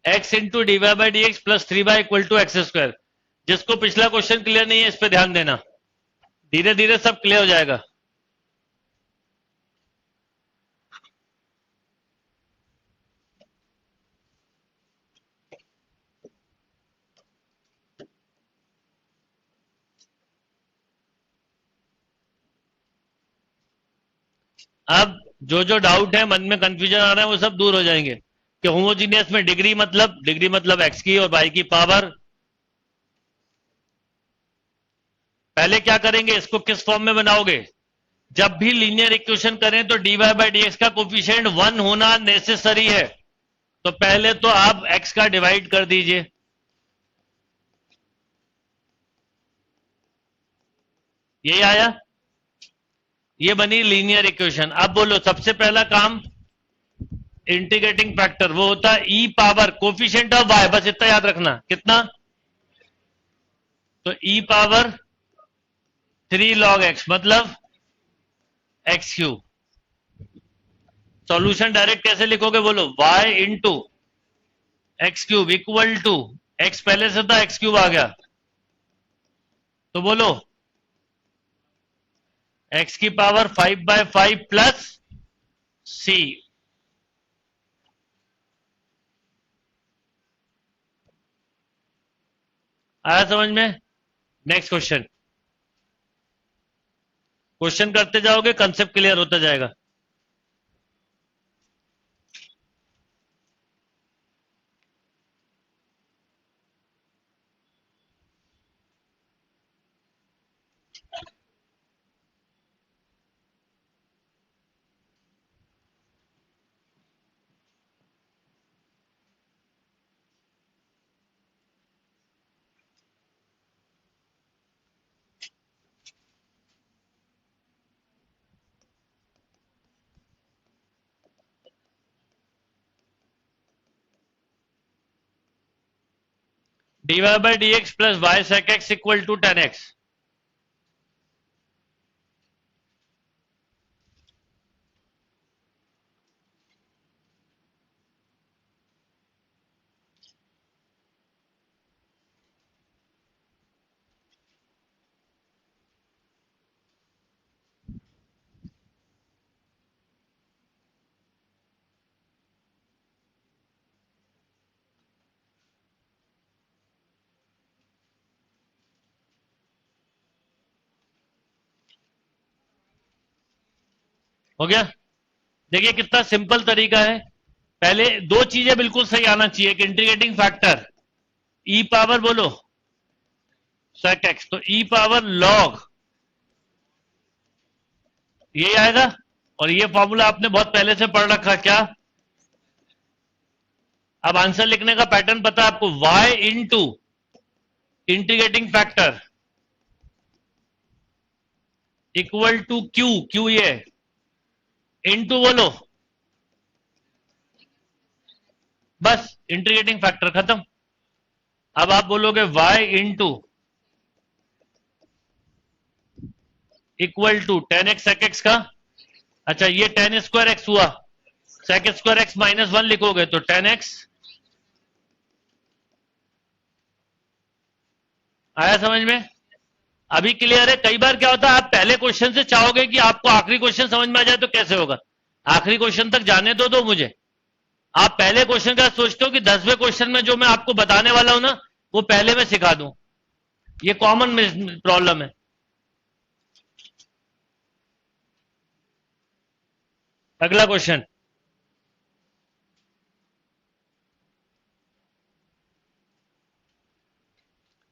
Speaker 1: x into d Y by D x plus 3y equal to x square. जिसको पिछला क्वेश्चन क्लियर नहीं है इस पे ध्यान देना, धीरे धीरे सब क्लियर हो जाएगा। अब जो जो डाउट है, मन में कंफ्यूजन आ रहा है, वो सब दूर हो जाएंगे कि होमोजीनियस में डिग्री मतलब एक्स की और वाई की पावर। पहले क्या करेंगे, इसको किस फॉर्म में बनाओगे? जब भी लीनियर इक्वेशन करें तो d Y by D x का कोफिशिएंट 1 होना नेसेसरी है। तो पहले तो आप x का डिवाइड कर दीजिए, यही आया, ये बनी लीनियर इक्वेशन। अब बोलो, सबसे पहला काम इंटीग्रेटिंग फैक्टर, वो होता है e power coefficient of y, बस इतना याद रखना, कितना? तो ई पावर 3 log x मतलब एक्स क्यूब। सॉल्यूशन डायरेक्ट कैसे लिखोगे बोलो? y into x cube equal to, x पहले से था, एक्स क्यूब आ गया, तो बोलो x की पावर 5/5 प्लस c। आया समझ में? Next question. क्वेश्चन करते जाओगे, कंसेप्ट क्लियर होता जाएगा। D Y by D x plus y sec x equal to 10x। हो गया? देखिए कितना सिंपल तरीका है। पहले दो चीजें बिल्कुल सही आना चाहिए, एक इंटीग्रेटिंग फैक्टर ई पावर, बोलो सेक एक्स, तो ई पावर लॉग, ये आएगा। और ये फॉर्मूला आपने बहुत पहले से पढ़ रखा, क्या? अब आंसर लिखने का पैटर्न पता है आपको, y into integrating factor equal to q, q ये इंटू, बोलो बस इंटीग्रेटिंग फैक्टर खत्म। अब आप बोलोगे y into equal to 10x sec x का, अच्छा ये 10 स्क्वायर एक्स हुआ, sec स्क्वायर एक्स माइनस 1 लिखोगे तो 10x। आया समझ में? अभी क्लियर है? कई बार क्या होता है, आप पहले क्वेश्चन से चाहोगे कि आपको आखिरी क्वेश्चन समझ में आ जाए, तो कैसे होगा? आखिरी क्वेश्चन तक जाने तो दो मुझे। आप पहले क्वेश्चन का सोचते हो कि 10वें क्वेश्चन में जो मैं आपको बताने वाला हूं ना, वो पहले मैं सिखा दूं। ये कॉमन प्रॉब्लम है। अगला क्वेश्चन,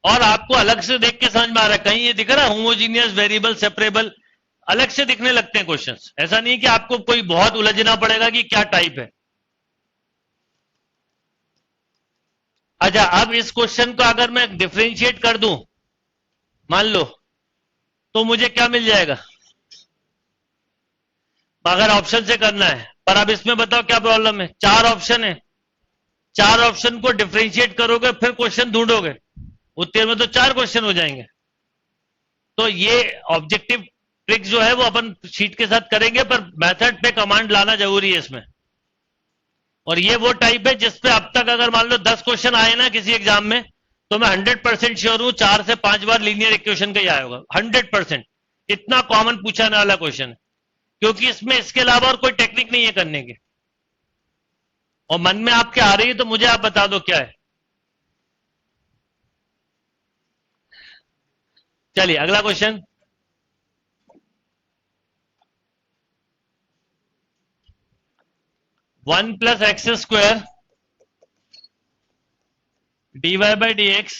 Speaker 1: और आपको अलग से देख के समझ में आ रहा है, कहीं ये दिख रहा है होमोजीनियस, वेरिएबल, सेपरेबल, अलग से दिखने लगते हैं क्वेश्चंस। ऐसा नहीं कि आपको कोई बहुत उलझना पड़ेगा कि क्या टाइप है। अच्छा, अब इस क्वेश्चन को अगर मैं डिफरेंशिएट कर दूं, मान लो, तो मुझे क्या मिल जाएगा अगर ऑप्शन से करना है। पर अब इसमें बताओ क्या प्रॉब्लम है, चार ऑप्शन है, चार ऑप्शन को डिफरेंशिएट करोगे फिर क्वेश्चन ढूंढोगे, उतने में तो चार क्वेश्चन हो जाएंगे। तो ये ऑब्जेक्टिव ट्रिक जो है वो अपन शीट के साथ करेंगे, पर मेथड पे कमांड लाना जरूरी है इसमें। और ये वो टाइप है जिसपे अब तक अगर मान लो 10 क्वेश्चन आए ना किसी एग्जाम में, तो मैं 100% श्योर हूं 4 से 5 बार लीनियर इक्वेशन का ही आया होगा, 100%। इतना कॉमन पूछा जाने वाला क्वेश्चन है, क्योंकि इसमें इसके अलावा और कोई टेक्निक नहीं है करने की। और मन में आपके आ रही है तो मुझे आप बता दो क्या है। चलिए अगला question, 1 + x² dy/dx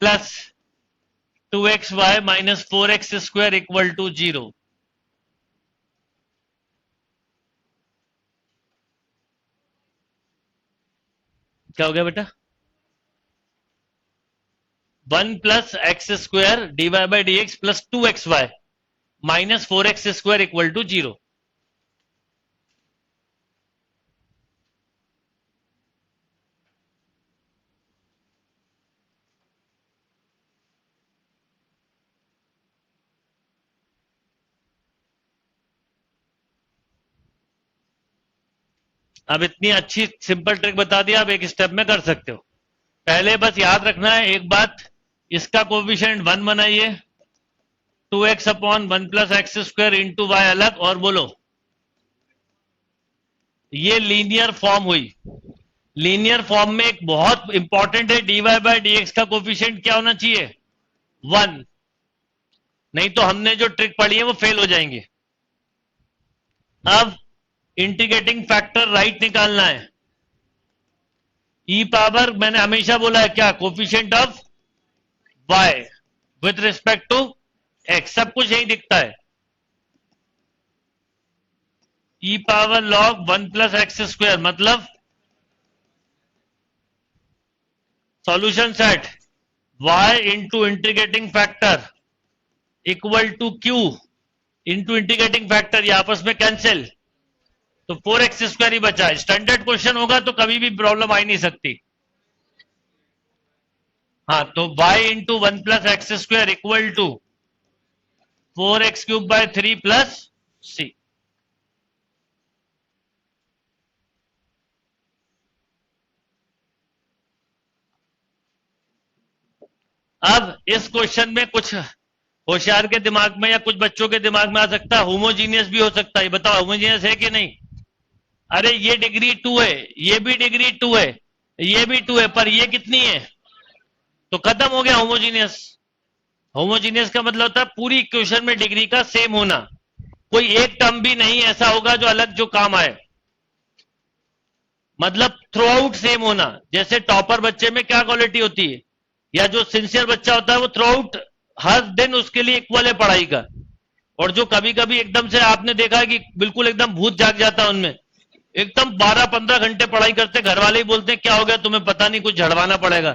Speaker 1: plus 2xy - 4x² = 0। क्या हो गया बेटा? 1 + x² dy/dx plus 2xy - 4x² = 0। अब इतनी अच्छी सिंपल ट्रिक बता दिया, आप एक स्टेप में कर सकते हो। पहले बस याद रखना है एक बात, इसका कोफिशिएंट 1 बनाइए, 2x/1 + x² इंटू वाई अलग, और बोलो ये लीनियर फॉर्म हुई। लीनियर फॉर्म में एक बहुत इंपॉर्टेंट है, dy/dx का कोफिशिएंट क्या होना चाहिए? 1। नहीं तो हमने जो ट्रिक पढ़ी है वो फेल हो जाएंगे। अब इंटीग्रेटिंग फैक्टर राइट निकालना है। ई पावर मैंने हमेशा बोला है क्या, coefficient of y with respect to x, सब कुछ यही दिखता है। ई पावर log 1 + x² मतलब solution set y into integrating factor equal to q into integrating factor, ये आपस में कैंसिल, तो 4x² ही बचा है। स्टैंडर्ड क्वेश्चन होगा तो कभी भी प्रॉब्लम आ ही नहीं सकती। हाँ, तो y into 1 + x² equal to 4x³ / 3 plus c। अब इस क्वेश्चन में कुछ होशियार के दिमाग में या कुछ बच्चों के दिमाग में आ सकता है होमोजीनियस भी हो सकता है। बताओ होमोजीनियस है कि नहीं? अरे ये डिग्री 2 है, ये भी डिग्री 2 है, ये भी 2 है, पर ये कितनी है? तो खत्म हो गया होमोजीनियस। होमोजीनियस का मतलब होता है पूरी इक्वेशन में डिग्री का सेम होना, कोई एक टर्म भी नहीं ऐसा होगा जो अलग जो काम आए, मतलब थ्रू आउट सेम होना। जैसे टॉपर बच्चे में क्या क्वालिटी होती है, या जो सिंसियर बच्चा होता है वो थ्रू आउट हर दिन उसके लिए इक्वल है पढ़ाई का। और जो कभी कभी एकदम से आपने देखा है कि बिल्कुल एकदम भूत जाग जाता है उनमें, एकदम 12-15 घंटे पढ़ाई करते, घर वाले ही बोलते हैं क्या हो गया तुम्हें, पता नहीं कुछ झड़वाना पड़ेगा,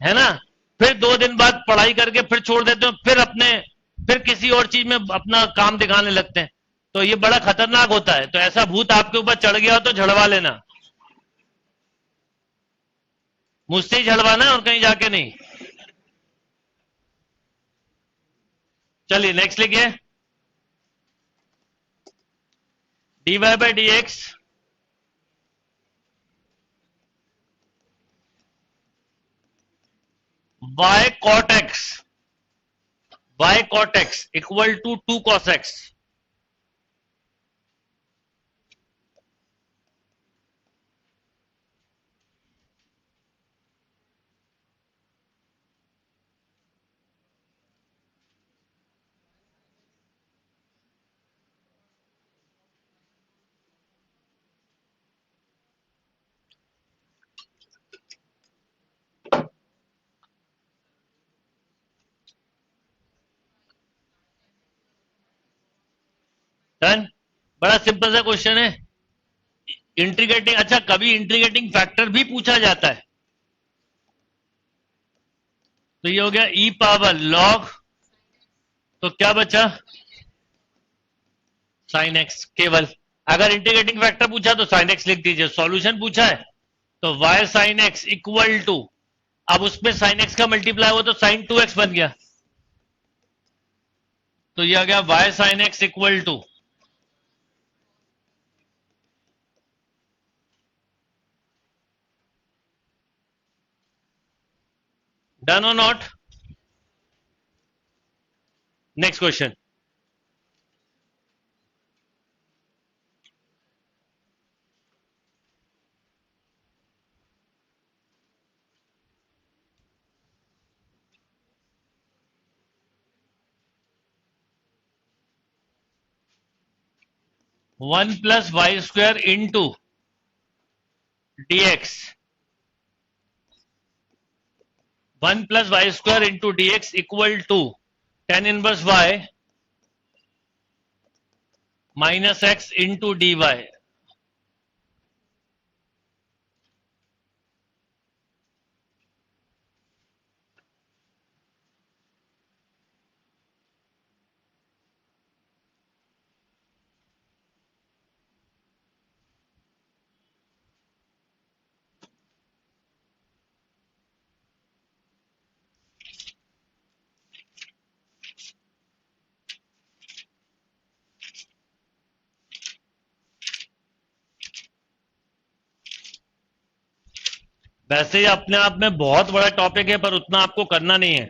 Speaker 1: है ना। फिर 2 दिन बाद पढ़ाई करके फिर छोड़ देते हो, फिर किसी और चीज में अपना काम दिखाने लगते हैं। तो ये बड़ा खतरनाक होता है। तो ऐसा भूत आपके ऊपर चढ़ गया हो तो झड़वा लेना, मुझसे ही झड़वाना है और कहीं जाके नहीं। चलिए नेक्स्ट लिखिए, dy/dx y cot x equal to 2 cos x। Done. बड़ा सिंपल सा क्वेश्चन है। इंटीग्रेटिंग, अच्छा कभी इंटीग्रेटिंग फैक्टर भी पूछा जाता है। तो ये हो गया ई पावर लॉग, तो क्या बचा साइन एक्स केवल। अगर इंटीग्रेटिंग फैक्टर पूछा तो साइन एक्स लिख दीजिए, सॉल्यूशन पूछा है तो y sine x equal to, अब उसमें साइन एक्स का मल्टीप्लाई हुआ तो साइन 2x बन गया, तो ये आ गया y sine x equal to, done और not. Next question, one plus Y square into dx, 1 plus y square into dx equal to tan inverse y minus x into dy। वैसे ही अपने आप में बहुत बड़ा टॉपिक है, पर उतना आपको करना नहीं है।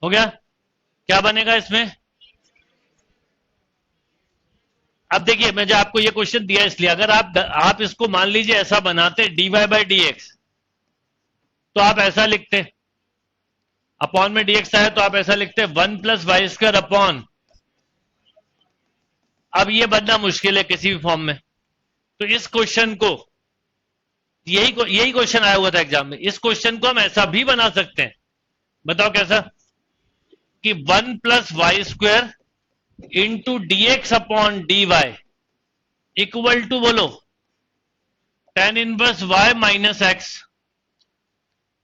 Speaker 1: हो गया, क्या बनेगा इसमें। अब देखिए, मैं जो आपको ये क्वेश्चन दिया इसलिए, अगर आप इसको मान लीजिए ऐसा बनाते dy बाई डी एक्स, तो आप ऐसा लिखते, अपॉन में dx आया तो आप ऐसा लिखते 1 प्लस वाई स्क्वायर अपॉन, अब ये बनना मुश्किल है किसी भी फॉर्म में, तो इस क्वेश्चन को, यही क्वेश्चन आया हुआ था एग्जाम में, इस क्वेश्चन को हम ऐसा भी बना सकते हैं। बताओ कैसा, कि 1 plus Y square into d x upon d y equal to, बोलो, tan inverse y minus x.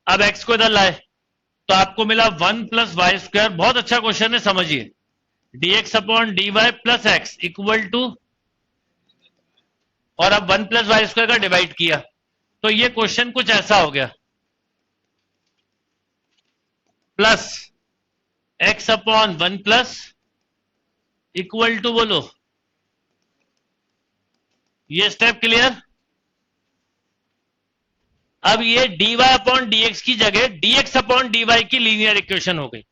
Speaker 1: अब x को इधर लाए तो आपको मिला 1 प्लस वाई स्क्वायर, बहुत अच्छा क्वेश्चन है, समझिए, dx upon d y plus x equal to, और अब 1 प्लस वाई स्क्वायर का डिवाइड किया, तो ये क्वेश्चन कुछ ऐसा हो गया, plus x upon 1 plus equal to, बोलो, ये स्टेप क्लियर। अब ये dy अपॉन dx की जगह dx अपॉन dy की लीनियर इक्वेशन हो गई।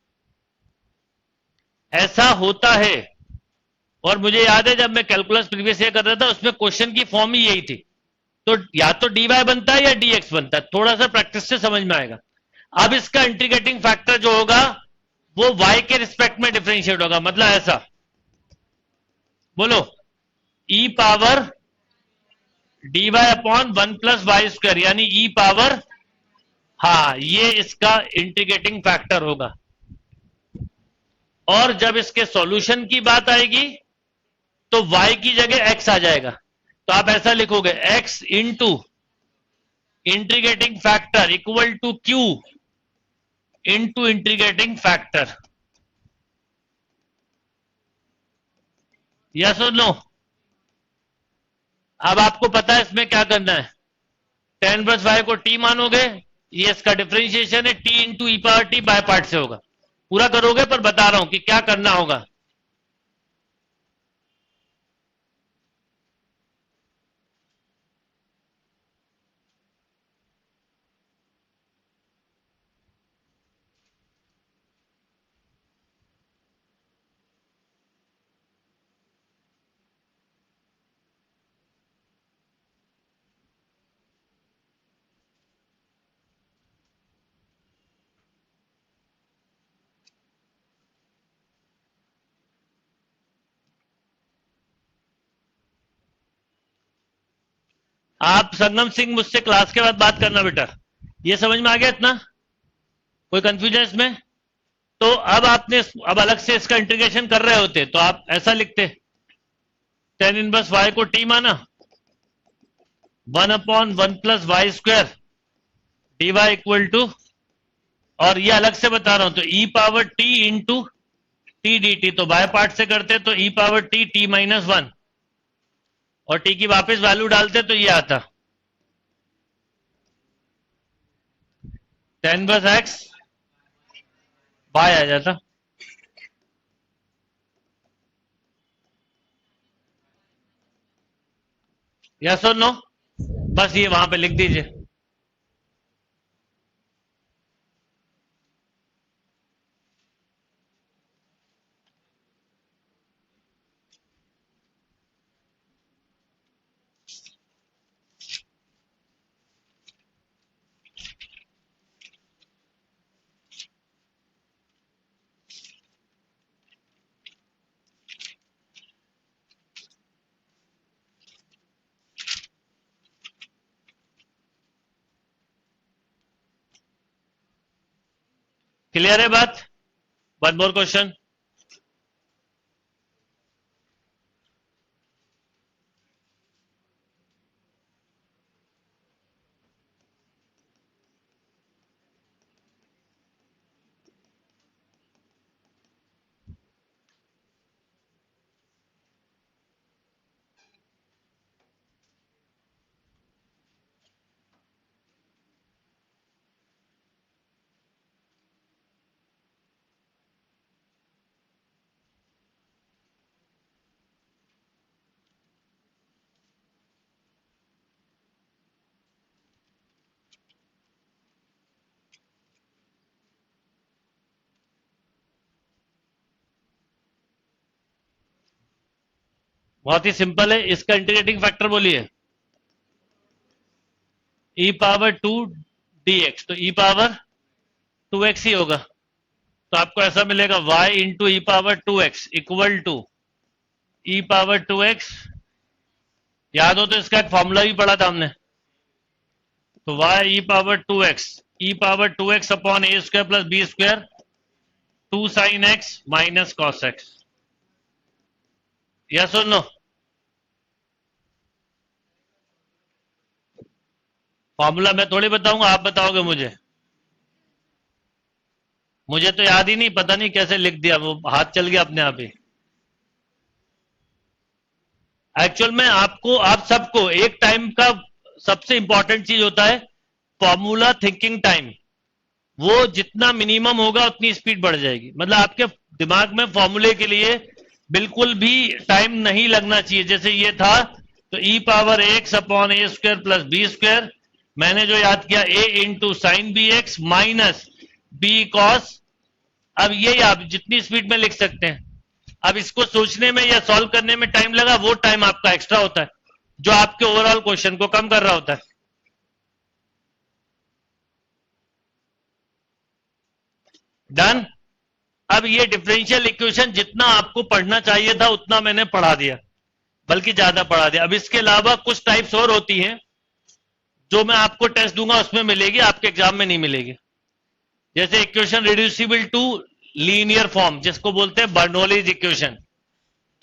Speaker 1: ऐसा होता है, और मुझे याद है जब मैं कैलकुलस प्रीवियस ईयर कर रहा था उसमें क्वेश्चन की फॉर्म ही यही थी, तो या तो dy बनता है या dx बनता है, थोड़ा सा प्रैक्टिस से समझ में आएगा। अब इसका इंटीग्रेटिंग फैक्टर जो होगा वो y के रिस्पेक्ट में डिफरेंशिएट होगा, मतलब ऐसा, बोलो, e power dy upon 1 plus Y square, यानी e पावर, हाँ, ये इसका इंटीग्रेटिंग फैक्टर होगा। और जब इसके सॉल्यूशन की बात आएगी तो y की जगह x आ जाएगा। तो आप ऐसा लिखोगे x into integrating factor equal to q into integrating factor. Yes और नो? अब आपको पता है इसमें क्या करना है, tan इनवर्स y को t मानोगे, ये इसका डिफरेंशिएशन है, t into e power t by part से होगा। पूरा करोगे पर बता रहा हूं कि क्या करना होगा। आप संगम सिंह मुझसे क्लास के बाद बात करना बेटा। ये समझ में आ गया इतना? कोई कंफ्यूजन इसमें? तो अब आपने अब अलग से इसका इंटीग्रेशन कर रहे होते तो आप ऐसा लिखते, tan इनवर्स y को t माना 1/1 plus Y square d y equal to, और ये अलग से बता रहा हूं, तो e power t into t d t, तो बाय पार्ट से करते तो e power t t minus 1, और t की वापस वैल्यू डालते तो ये आता tan इनवर्स x बाय आ जाता। यस और नो? बस ये वहां पे लिख दीजिए। क्लियर है बात? One more question. बहुत ही सिंपल है, इसका इंटीग्रेटिंग फैक्टर बोलिए, e पावर 2 dx, तो e पावर 2x ही होगा। तो आपको ऐसा मिलेगा y into e power 2x equal to e power 2x। याद हो तो इसका एक फॉर्मूला भी पढ़ा था हमने, तो y e power 2x, e power 2x upon a square plus b square 2 sine x minus cos x। Yes और नो? फॉर्मूला मैं थोड़ी बताऊंगा, आप बताओगे मुझे तो याद ही नहीं, पता नहीं कैसे लिख दिया, वो हाथ चल गया अपने आप ही। एक्चुअल में आपको, आप सबको एक टाइम का सबसे इंपॉर्टेंट चीज होता है फॉर्मूला थिंकिंग टाइम। वो जितना मिनिमम होगा उतनी स्पीड बढ़ जाएगी। मतलब आपके दिमाग में फॉर्मूले के लिए बिल्कुल भी टाइम नहीं लगना चाहिए। जैसे ये था तो e power x upon a square plus b square, मैंने जो याद किया a into sine b x minus b cos. अब ये आप जितनी स्पीड में लिख सकते हैं। अब इसको सोचने में या सॉल्व करने में टाइम लगा, वो टाइम आपका एक्स्ट्रा होता है जो आपके ओवरऑल क्वेश्चन को कम कर रहा होता है। डन? अब ये डिफरेंशियल इक्वेशन जितना आपको पढ़ना चाहिए था उतना मैंने पढ़ा दिया, बल्कि ज्यादा पढ़ा दिया। अब इसके अलावा कुछ टाइप्स और होती हैं जो मैं आपको टेस्ट दूंगा उसमें मिलेगी, आपके एग्जाम में नहीं मिलेगी। जैसे equation reducible to linear form, जिसको बोलते हैं बर्नौलीज इक्वेशन।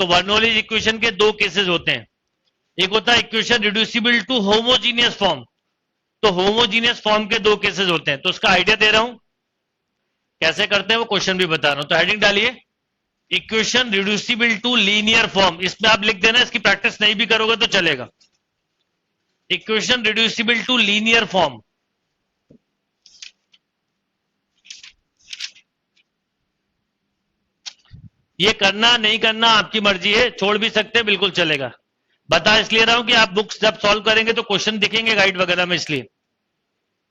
Speaker 1: तो बर्नौलीज इक्वेशन के दो केसेस होते हैं, एक होता है equation reducible to homogeneous form. तो होमोजीनियस फॉर्म के दो केसेस होते हैं, तो उसका आइडिया दे रहा हूं कैसे करते हैं, वो क्वेश्चन भी बता रहा हूं। तो हेडिंग डालिए equation reducible to linear form, इसमें आप लिख देना, इसकी प्रैक्टिस नहीं भी करोगे तो चलेगा। Equation reducible to linear form, ये करना नहीं करना आपकी मर्जी है, छोड़ भी सकते हैं, बिल्कुल चलेगा। बता इसलिए रहा हूं कि आप बुक्स जब सॉल्व करेंगे तो क्वेश्चन दिखेंगे गाइड वगैरह में, इसलिए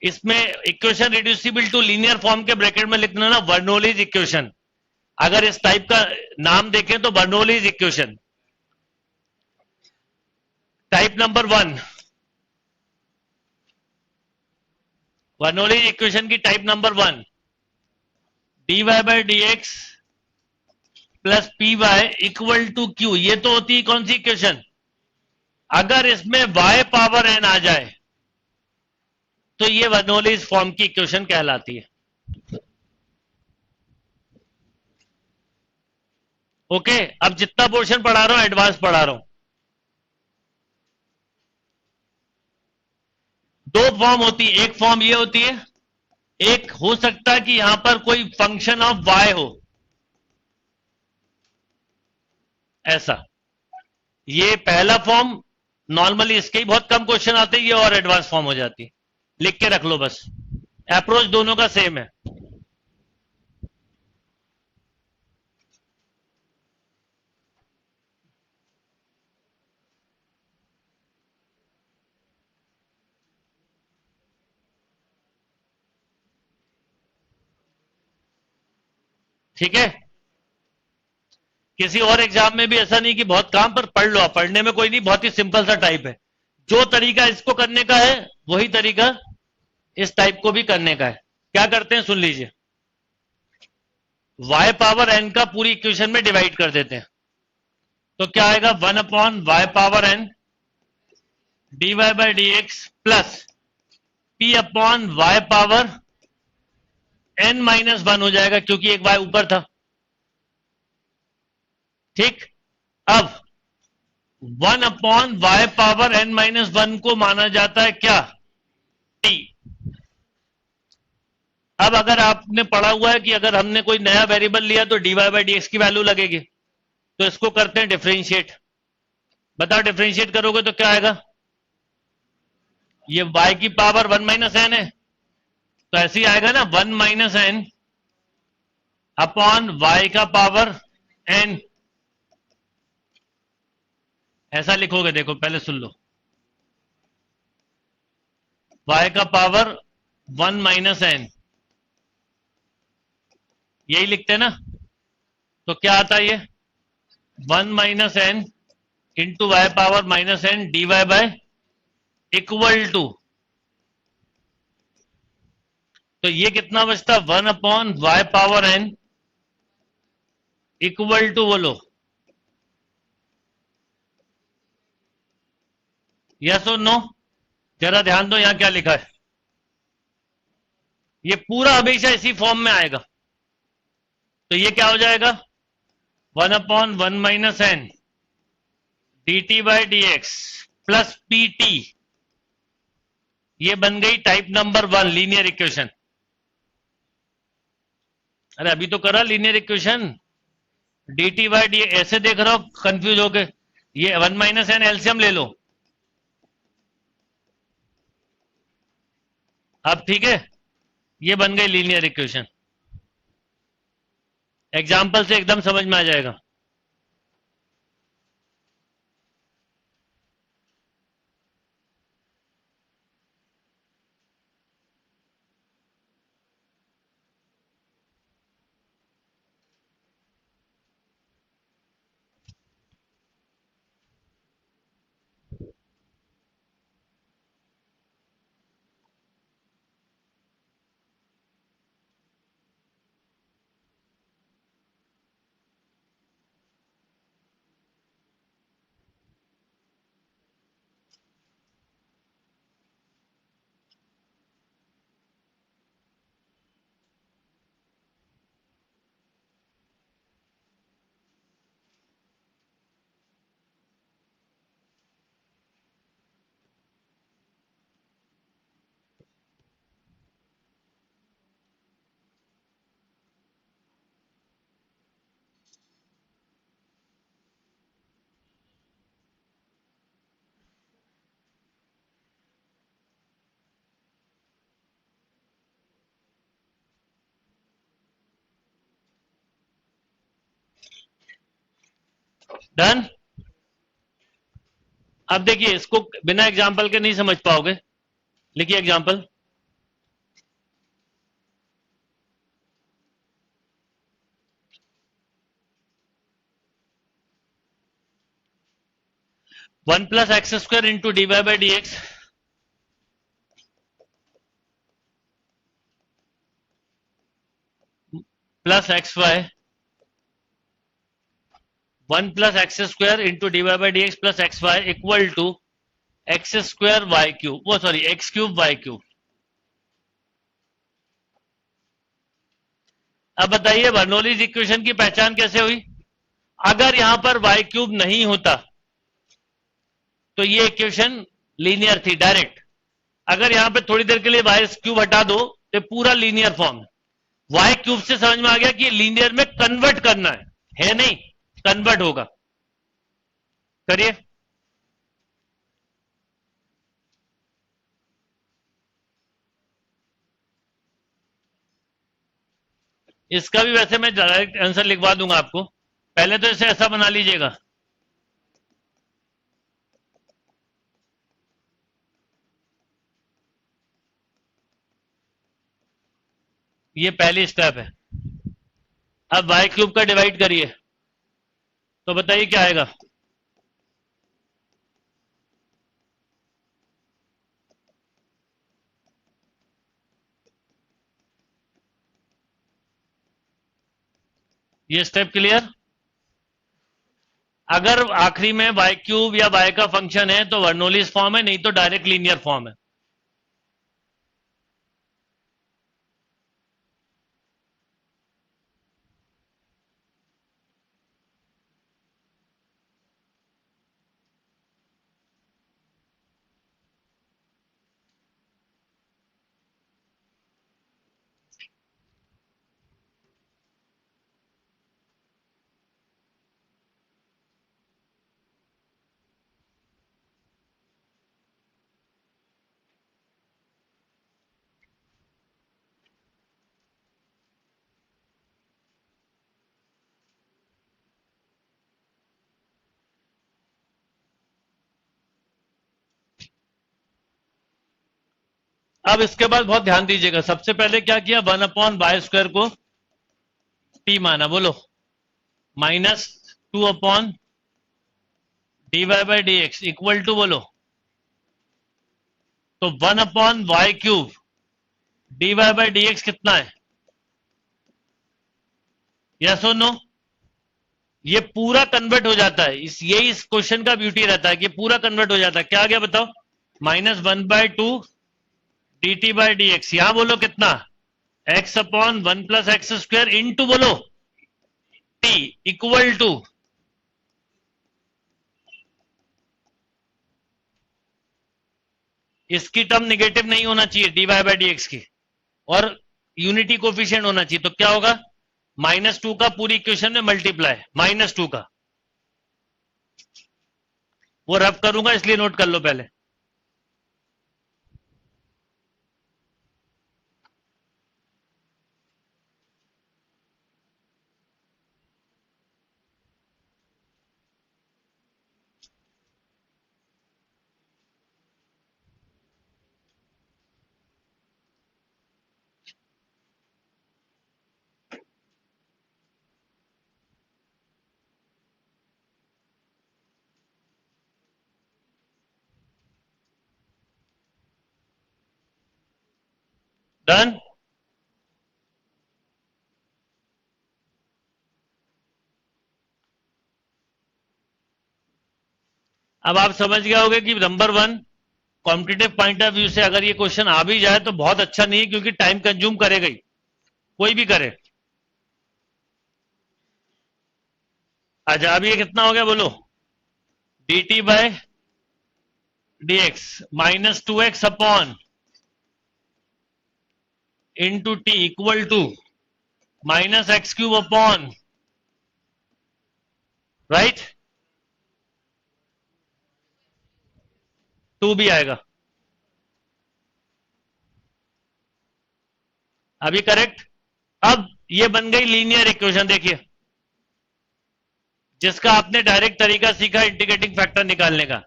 Speaker 1: इसमें equation reducible to linear form के ब्रैकेट में लिखना ना बर्नौलीज इक्वेशन। अगर इस टाइप का नाम देखें तो Bernoulli's equation type number 1, Bernoulli's equation की type number 1, dy by D x plus p y equal to q, ये तो होती है कौन सी इक्वेशन, अगर इसमें y पावर n आ जाए तो ये बर्नौलीज फॉर्म की इक्वेशन कहलाती है। ओके, अब जितना पोर्शन पढ़ा रहा हूं एडवांस पढ़ा रहा हूं। दो फॉर्म होती है, एक फॉर्म ये होती है, एक हो सकता है कि यहां पर कोई फंक्शन ऑफ y हो, ऐसा। ये पहला फॉर्म नॉर्मली, इसके ही बहुत कम क्वेश्चन आते हैं, ये और एडवांस फॉर्म हो जाती है, लिख के रख लो बस, अप्रोच दोनों का सेम है। ठीक है, किसी और एग्जाम में भी ऐसा नहीं कि बहुत काम पर पढ़ लो, आप पढ़ने में कोई नहीं, बहुत ही सिंपल सा टाइप है। जो तरीका इसको करने का है वही तरीका इस टाइप को भी करने का है। क्या करते हैं सुन लीजिए, y पावर n का पूरी इक्वेशन में डिवाइड कर देते हैं, तो क्या आएगा 1 upon y power n dy by D x plus p upon y power n minus 1 हो जाएगा, क्योंकि एक y ऊपर था। ठीक, अब 1 upon y power n minus 1 को माना जाता है क्या, t। अब अगर आपने पढ़ा हुआ है कि अगर हमने कोई नया वेरिएबल लिया तो dy बाई डी एक्स की वैल्यू लगेगी, तो इसको करते हैं डिफरेंशिएट। बताओ डिफरेंशिएट करोगे तो क्या आएगा, ये y की पावर 1 माइनस एन है, तो ऐसे ही आएगा ना 1 माइनस एन अपॉन y का पावर n, ऐसा लिखोगे, देखो पहले सुन लो, y का पावर 1 माइनस एन, यही लिखते हैं ना, तो क्या आता है ये 1 minus n into y power minus n d y by equal to, तो ये कितना बचता 1 upon y power n equal to, बोलो यस और नो, जरा ध्यान दो यहां क्या लिखा है, ये पूरा हमेशा इसी फॉर्म में आएगा, तो ये क्या हो जाएगा 1 upon 1 minus n d t by D x plus p t, ये बन गई टाइप नंबर 1 लीनियर इक्वेशन। अरे अभी तो करा linear equation, D t by D, ऐसे देख रहा हो कंफ्यूज होके, ये 1 माइनस एन एलसीएम ले लो, अब ठीक है, ये बन गई लीनियर इक्वेशन। एग्जाम्पल से एकदम समझ में आ जाएगा। डन। अब देखिए, इसको बिना एग्जाम्पल के नहीं समझ पाओगे, लिखिए example. One plus x square into d Y by D x plus x y, one plus x square into d Y by D x plus x y equal to x square y cube, वो sorry x cube y cube. अब बताइए Bernoulli's equation की पहचान कैसे हुई? अगर यहां पर वाई क्यूब नहीं होता तो ये इक्वेशन लीनियर थी डायरेक्ट। अगर यहां पे थोड़ी देर के लिए वाई क्यूब हटा दो तो पूरा लीनियर फॉर्म है। वाई क्यूब से समझ में आ गया कि लीनियर में कन्वर्ट करना है नहीं, कन्वर्ट होगा। करिए। इसका भी वैसे मैं डायरेक्ट आंसर लिखवा दूंगा आपको, पहले तो इसे ऐसा बना लीजिएगा। ये पहली स्टेप है। अब वाई क्यूब का डिवाइड करिए तो बताइए क्या आएगा। ये स्टेप क्लियर? अगर आखिरी में वाई क्यूब या वाई का फंक्शन है तो वर्नोलिस फॉर्म है, नहीं तो डायरेक्ट लीनियर फॉर्म है। अब इसके बाद बहुत ध्यान दीजिएगा, सबसे पहले क्या किया, वन अपॉन वाई स्क्वायर को टी माना, बोलो, minus two upon d Y by D x equal to, बोलो, तो one upon y cube d Y by D x कितना है? यस और नो? ये पूरा कन्वर्ट हो जाता है, यही इस क्वेश्चन का ब्यूटी रहता है कि पूरा कन्वर्ट हो जाता है। क्या आ गया बताओ? Minus one by two d t by D x, यहां बोलो कितना, x upon one plus x square into बोलो टी इक्वल टू, इसकी टर्म निगेटिव नहीं होना चाहिए d Y by D x की, और यूनिटी कोफिशिएंट होना चाहिए। तो क्या होगा, माइनस टू का पूरी इक्वेशन में मल्टीप्लाई, माइनस टू का, वो रब करूंगा इसलिए नोट कर लो पहले। डन। अब आप समझ गए होंगे कि number one, competitive point of view से अगर ये क्वेश्चन आ भी जाए तो बहुत अच्छा नहीं है, क्योंकि टाइम कंज्यूम करेगा ही, कोई भी करे। अच्छा, अब ये कितना हो गया बोलो, d t by d x minus two x upon into t equal to minus x cube upon, right, two भी आएगा। अभी करेक्ट। अब ये बन गई लीनियर इक्वेशन, देखिए जिसका आपने डायरेक्ट तरीका सीखा इंटीग्रेटिंग फैक्टर निकालने का।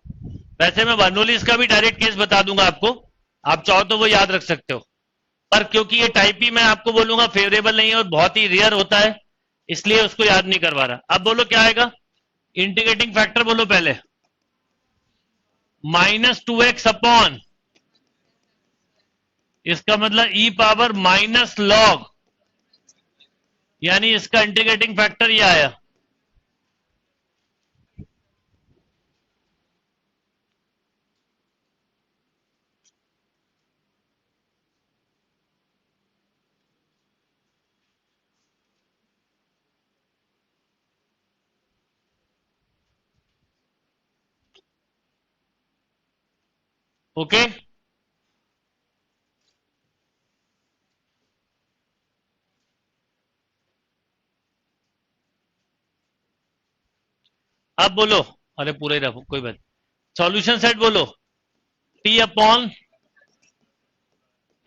Speaker 1: वैसे मैं बर्नौलीज का भी डायरेक्ट केस बता दूंगा आपको, आप चाहो तो वो याद रख सकते हो, पर क्योंकि ये टाइप ही मैं आपको बोलूंगा फेवरेबल नहीं है और बहुत ही रेयर होता है, इसलिए उसको याद नहीं करवा रहा। अब बोलो क्या आएगा, इंटीग्रेटिंग फैक्टर बोलो पहले, -2x अपॉन, इसका मतलब e पावर माइनस लॉग, यानी इसका इंटीग्रेटिंग फैक्टर ये आया। ओके अब बोलो, अरे पूरा ही रखो कोई बात, सॉल्यूशन सेट बोलो, t upon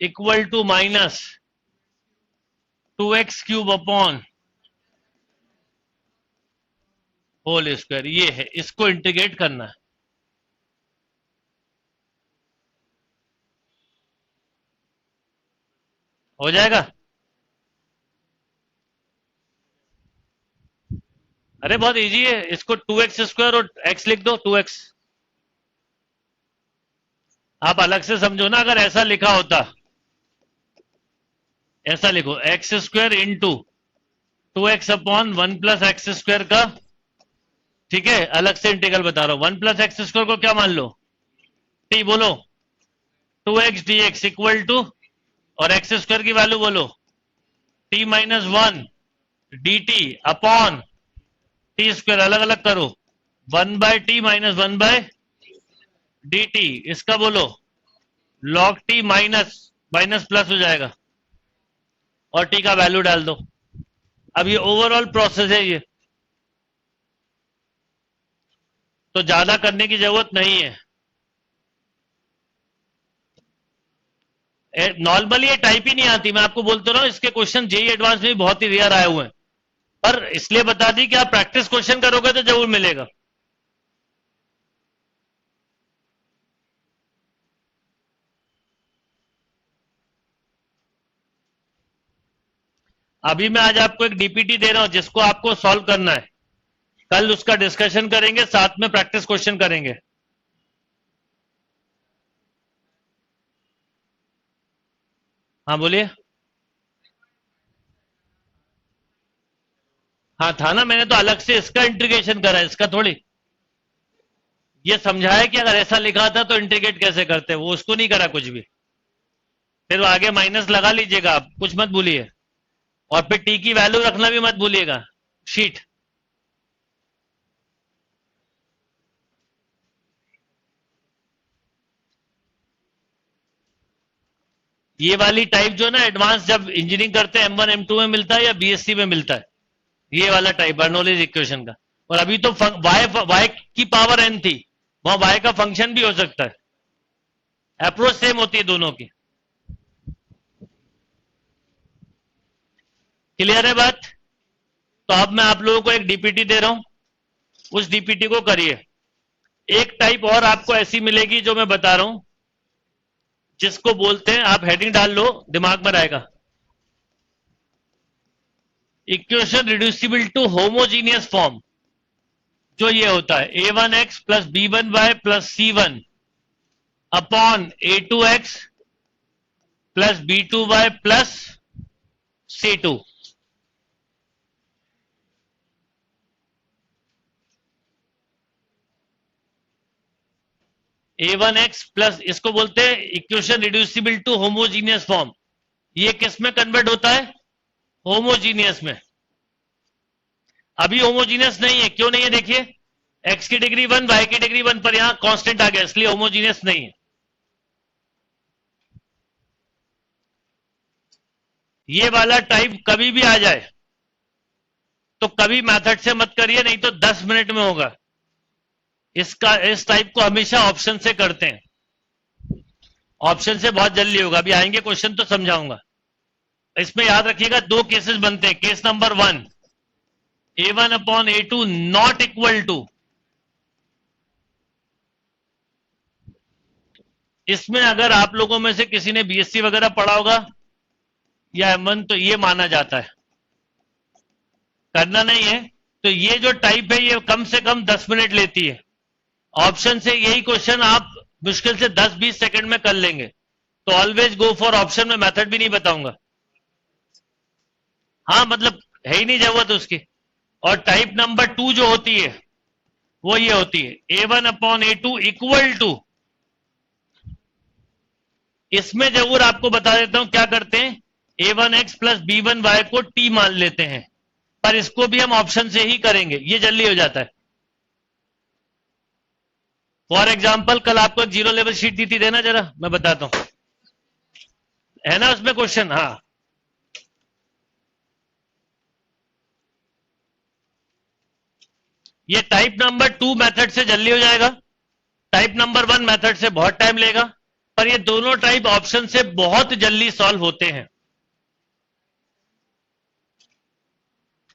Speaker 1: equal to -2x³ upon whole square, ये है, इसको इंटीग्रेट करना है। हो जाएगा? अरे बहुत इजी है, इसको 2x² और x लिख दो, 2x। आप अलग से समझो ना, अगर ऐसा लिखा होता, ऐसा लिखो x² into 2x upon 1+x² का, ठीक है, अलग से इंटीग्रल बता रहा हूं, 1+x² को क्या मान लो, t, बोलो 2x dx इक्वल टू, और x² की वैल्यू बोलो t-1 dt अपॉन t², अलग अलग करो, 1/t माइनस 1/dt, इसका बोलो log t minus minus plus हो जाएगा, और t का वैल्यू डाल दो। अब ये ओवरऑल प्रोसेस है, ये तो ज्यादा करने की जरूरत नहीं है। नॉर्मली ये टाइप ही नहीं आती, मैं आपको बोलता रहा हूं, इसके क्वेश्चन जेईई एडवांस में भी बहुत ही रेयर आए हुए हैं, पर इसलिए बता दी कि आप प्रैक्टिस क्वेश्चन करोगे तो जरूर मिलेगा। अभी मैं आज आपको एक डीपीटी दे रहा हूं जिसको आपको सॉल्व करना है, कल उसका डिस्कशन करेंगे, साथ में प्रैक्टिस क्वेश्चन करेंगे। हाँ बोलिए। हाँ था ना, मैंने तो अलग से इसका इंटीग्रेशन करा है, इसका थोड़ी, ये समझाया कि अगर ऐसा लिखा था तो इंटीग्रेट कैसे करते हैं, वो उसको नहीं करा कुछ भी। फिर आगे माइनस लगा लीजिएगा आप, कुछ मत भूलिए, और फिर टी की वैल्यू रखना भी मत भूलिएगा, शीट। ये वाली टाइप जो ना एडवांस जब इंजीनियरिंग करते हैं M1 M2 में मिलता है या बीएससी में मिलता है, ये वाला टाइप बर्नौलीज इक्वेशन का। और अभी तो y की पावर n थी, वहां y का फंक्शन भी हो सकता है, अप्रोच सेम होती है दोनों की। क्लियर है बात? तो अब मैं आप लोगों को एक डीपीटी दे रहा हूं, उस डीपीटी को करिए। एक टाइप और आपको ऐसी मिलेगी जो मैं बता रहा हूं, जिसको बोलते हैं, आप हेडिंग डाल लो, दिमाग में रहेगा, equation reducible to homogeneous form. जो ये होता है a1x plus b1y plus c1 upon a2x plus b2y plus c2। a1x plus, इसको बोलते हैं equation reducible to homogeneous form. ये किस में कन्वर्ट होता है? होमोजीनियस में। अभी होमोजीनियस नहीं है, क्यों नहीं है? देखिए, x की डिग्री 1, y की डिग्री 1 पर यहां कांस्टेंट आ गया, इसलिए होमोजीनियस नहीं है। ये वाला टाइप कभी भी आ जाए तो कभी मेथड से मत करिए, नहीं तो 10 मिनट में होगा। इसका, इस टाइप को हमेशा ऑप्शन से करते हैं, ऑप्शन से बहुत जल्दी होगा। अभी आएंगे क्वेश्चन तो समझाऊंगा। इसमें याद रखिएगा, दो केसेस बनते हैं। Case number 1, A1 upon A2 not equal to, इसमें अगर आप लोगों में से किसी ने बीएससी वगैरह पढ़ा होगा या M1 तो ये माना जाता है, करना नहीं है तो ये जो टाइप है ये कम से कम 10 मिनट लेती है। ऑप्शन से यही क्वेश्चन आप मुश्किल से 10-20 सेकंड में कर लेंगे, तो ऑलवेज गो फॉर ऑप्शन में मेथड भी नहीं बताऊंगा। हाँ मतलब है ही नहीं जरूरत उसकी। और टाइप नंबर 2 जो होती है वो ये होती है A1 upon A2 equal to, इसमें जरूर आपको बता देता हूं क्या करते हैं, A1x प्लस B1y को T मान लेते हैं, पर इसको भी हम ऑप्शन से ही करेंगे, ये जल्दी हो जाता है। फॉर एग्जाम्पल कल आपको जीरो लेवल शीट दी थी, देना जरा मैं बताता हूं, है ना उसमें क्वेश्चन। हाँ ये टाइप नंबर 2 मेथड से जल्दी हो जाएगा, टाइप नंबर 1 मेथड से बहुत टाइम लेगा, पर ये दोनों टाइप ऑप्शन से बहुत जल्दी सॉल्व होते हैं।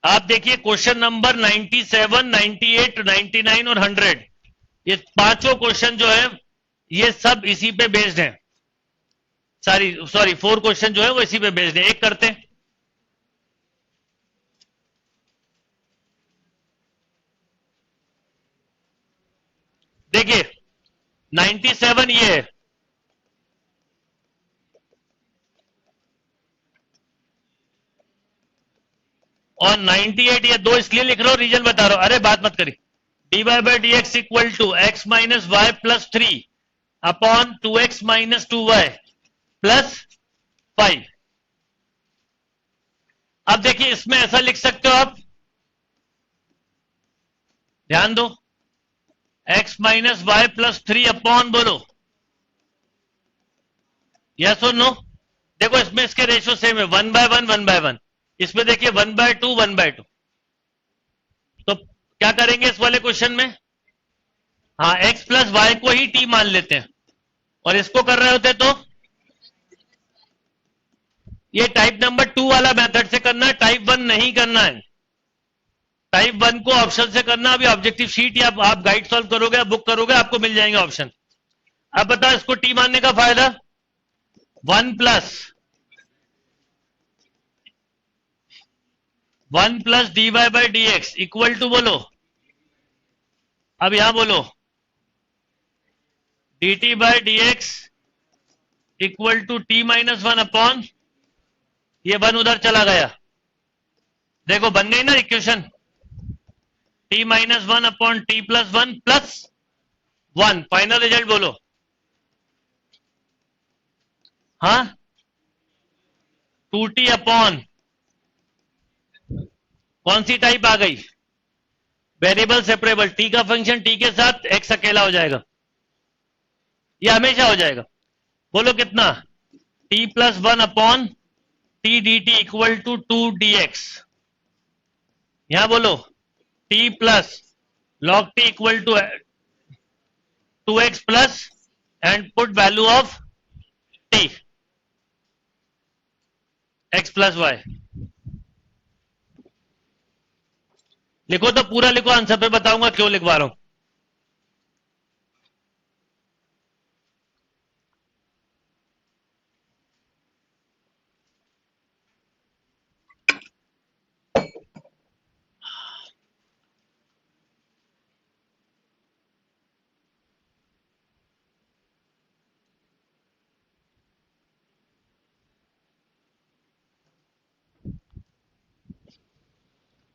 Speaker 1: आप देखिए क्वेश्चन नंबर 97, 98, 99 और 100, ये पांचों क्वेश्चन जो है ये सब इसी पे बेस्ड हैं। सॉरी 4 क्वेश्चन जो है वो इसी पे बेस्ड है। एक करते हैं, देखिए 97 ये है, और 98 ये दो इसलिए लिख रहा हूं, रीजन बता रहा हूं, अरे बात मत करी। D Y by D x equal to x minus y plus 3 upon 2x minus 2y plus 5। अब देखिए इसमें ऐसा लिख सकते हो आप, ध्यान दो, x minus y plus 3 upon, बोलो यस और नो। देखो इसमें इसके रेशियो सेम है, 1/1 1/1, इसमें देखिए 1/2 1/2। तो क्या करेंगे इस वाले क्वेश्चन में, हाँ x प्लस वाई को ही t मान लेते हैं, और इसको कर रहे होते तो ये टाइप नंबर 2 वाला मेथड से करना है, टाइप 1 नहीं करना है। टाइप 1 को ऑप्शन से करना, अभी ऑब्जेक्टिव शीट या आप गाइड सॉल्व करोगे, बुक करोगे, आपको मिल जाएंगे ऑप्शन। अब बताओ इसको टी मानने का फायदा, 1 plus d Y by D x equal to, बोलो अब यहां बोलो d t by D x equal to t minus 1 upon, ये 1 उधर चला गया, देखो बन गई ना equation, t minus 1 upon t plus 1 plus 1, final result बोलो। हाँ 2t अपॉन, कौन सी टाइप आ गई, वेरिएबल सेपरेबल, टी का फंक्शन टी के साथ, एक्स अकेला हो जाएगा, ये हमेशा हो जाएगा। बोलो कितना, t plus 1 upon t d t equal to 2 dx। यहां बोलो t plus log t equal to 2x plus, and put value of t, x plus y. लिखो तो पूरा लिखो, आंसर पे बताऊंगा क्यों लिखवा रहा हूं।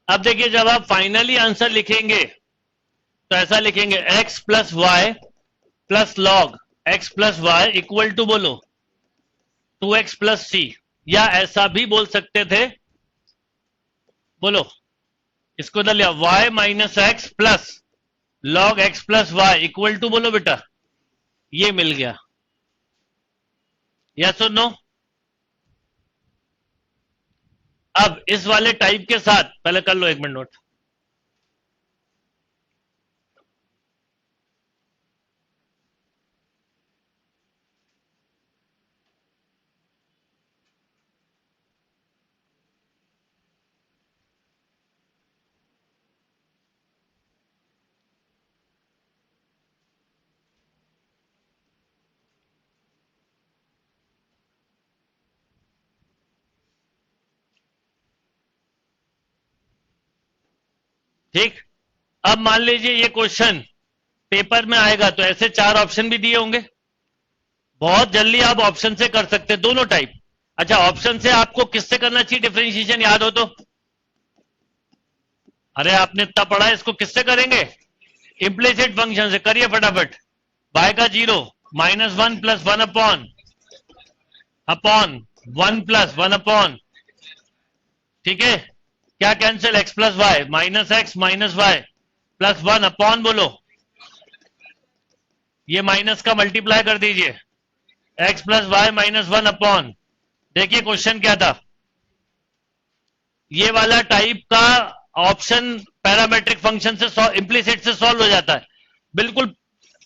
Speaker 1: अब देखिए जब आप फाइनली आंसर लिखेंगे तो ऐसा लिखेंगे x plus y plus log x plus y equal to, बोलो 2x प्लस सी, या ऐसा भी बोल सकते थे, बोलो इसको इधर लिया y minus x plus log x plus y equal to, बोलो बेटा ये मिल गया, यस और नो। अब इस वाले टाइप के साथ पहले कर लो 1 मिनट नोट, ठीक। अब मान लीजिए ये क्वेश्चन पेपर में आएगा तो ऐसे 4 ऑप्शन भी दिए होंगे, बहुत जल्दी आप ऑप्शन से कर सकते हैं दोनों टाइप। अच्छा, ऑप्शन से आपको किससे करना चाहिए डिफरेंशिएशन, याद हो तो? अरे आपने इतना पढ़ा है, इसको किससे करेंगे? इम्प्लिसिट फंक्शन से। करिए फटाफट। y का 0 -1 + 1 अपॉन 1 + 1 अपॉन, ठीक है, क्या cancel? x + y -x -y + 1 upon, बोलो, ये माइनस का मल्टीप्लाई कर दीजिए, x + y -1 अपॉन। देखिए क्वेश्चन क्या था, ये वाला टाइप का ऑप्शन पैरामेट्रिक फंक्शन से इंप्लिसिट से सॉल्व हो जाता है, बिल्कुल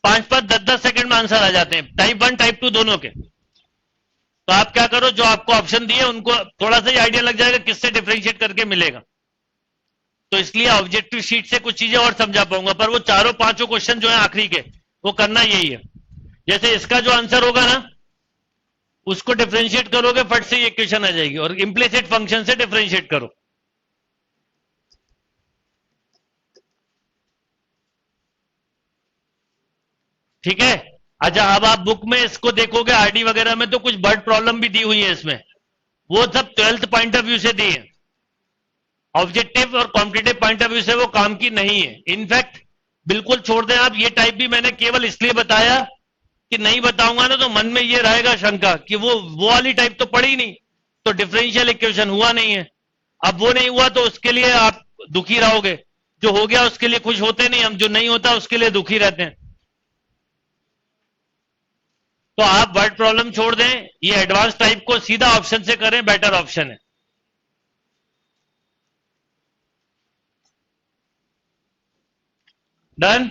Speaker 1: 5-5 10-10 सेकंड में आंसर आ जाते हैं, टाइप 1 टाइप 2 दोनों के। तो आप क्या करो, जो आपको ऑप्शन दिए उनको थोड़ा सा ही आइडिया लग जाएगा किससे डिफरेंशिएट करके मिलेगा। तो इसलिए ऑब्जेक्टिव शीट से कुछ चीजें और समझा पाऊंगा, पर वो चारों पांचों क्वेश्चन जो है आखिरी के, वो करना यही है। जैसे इसका जो आंसर होगा ना, उसको डिफरेंशिएट करोगे, फट से ये इक्वेशन आ जाएगी, और इंप्लिसिट फंक्शन से डिफरेंशिएट करो। ठीक है। अच्छा, अब आप बुक में इसको देखोगे आरडी वगैरह में, तो कुछ वर्ड प्रॉब्लम भी दी हुई है इसमें, वो सब 12th पॉइंट ऑफ व्यू से दी है, ऑब्जेक्टिव और कॉम्पिटिटिव पॉइंट ऑफ व्यू से वो काम की नहीं है। इनफैक्ट बिल्कुल छोड़ दें आप, ये टाइप भी मैंने केवल इसलिए बताया कि नहीं बताऊंगा ना तो मन में ये रहेगा शंका कि वो वाली टाइप तो पड़ी नहीं, तो डिफरेंशियल इक्वेशन हुआ नहीं है। अब वो नहीं हुआ तो उसके लिए आप दुखी रहोगे, जो हो गया उसके लिए खुश होते नहीं हम, जो नहीं होता उसके लिए दुखी रहते हैं। तो आप वर्ड प्रॉब्लम छोड़ दें, ये एडवांस टाइप को सीधा ऑप्शन से करें, बेटर ऑप्शन है। डन।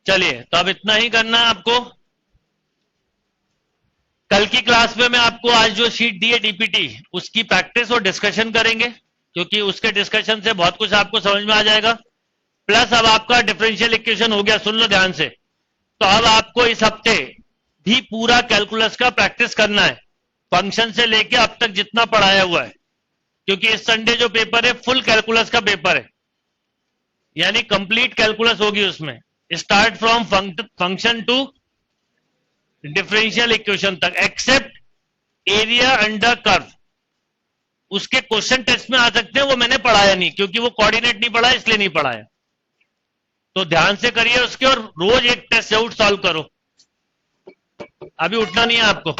Speaker 1: चलिए, तो अब इतना ही करना है आपको। कल की क्लास में मैं आपको आज जो शीट दी है डीपीटी, उसकी प्रैक्टिस और डिस्कशन करेंगे, क्योंकि उसके डिस्कशन से बहुत कुछ आपको समझ में आ जाएगा। प्लस अब आपका डिफरेंशियल इक्वेशन हो गया, सुन लो ध्यान से। तो अब आपको इस हफ्ते भी पूरा कैलकुलस का प्रैक्टिस करना है, फंक्शन से लेके अब तक जितना पढ़ाया हुआ है, क्योंकि इस संडे जो पेपर है फुल कैलकुलस का पेपर है, यानी कंप्लीट कैलकुलस होगी उसमें, start from function to differential equation तक, एक्सेप्ट एरिया अंडर कर्व। उसके क्वेश्चन टेस्ट में आ सकते हैं, वो मैंने पढ़ाया नहीं, क्योंकि वो कोऑर्डिनेट नहीं पढ़ा, इसलिए नहीं पढ़ाया। तो ध्यान से करिए उसके, और रोज एक टेस्ट जरूर सॉल्व करो। अभी उठना नहीं है आपको।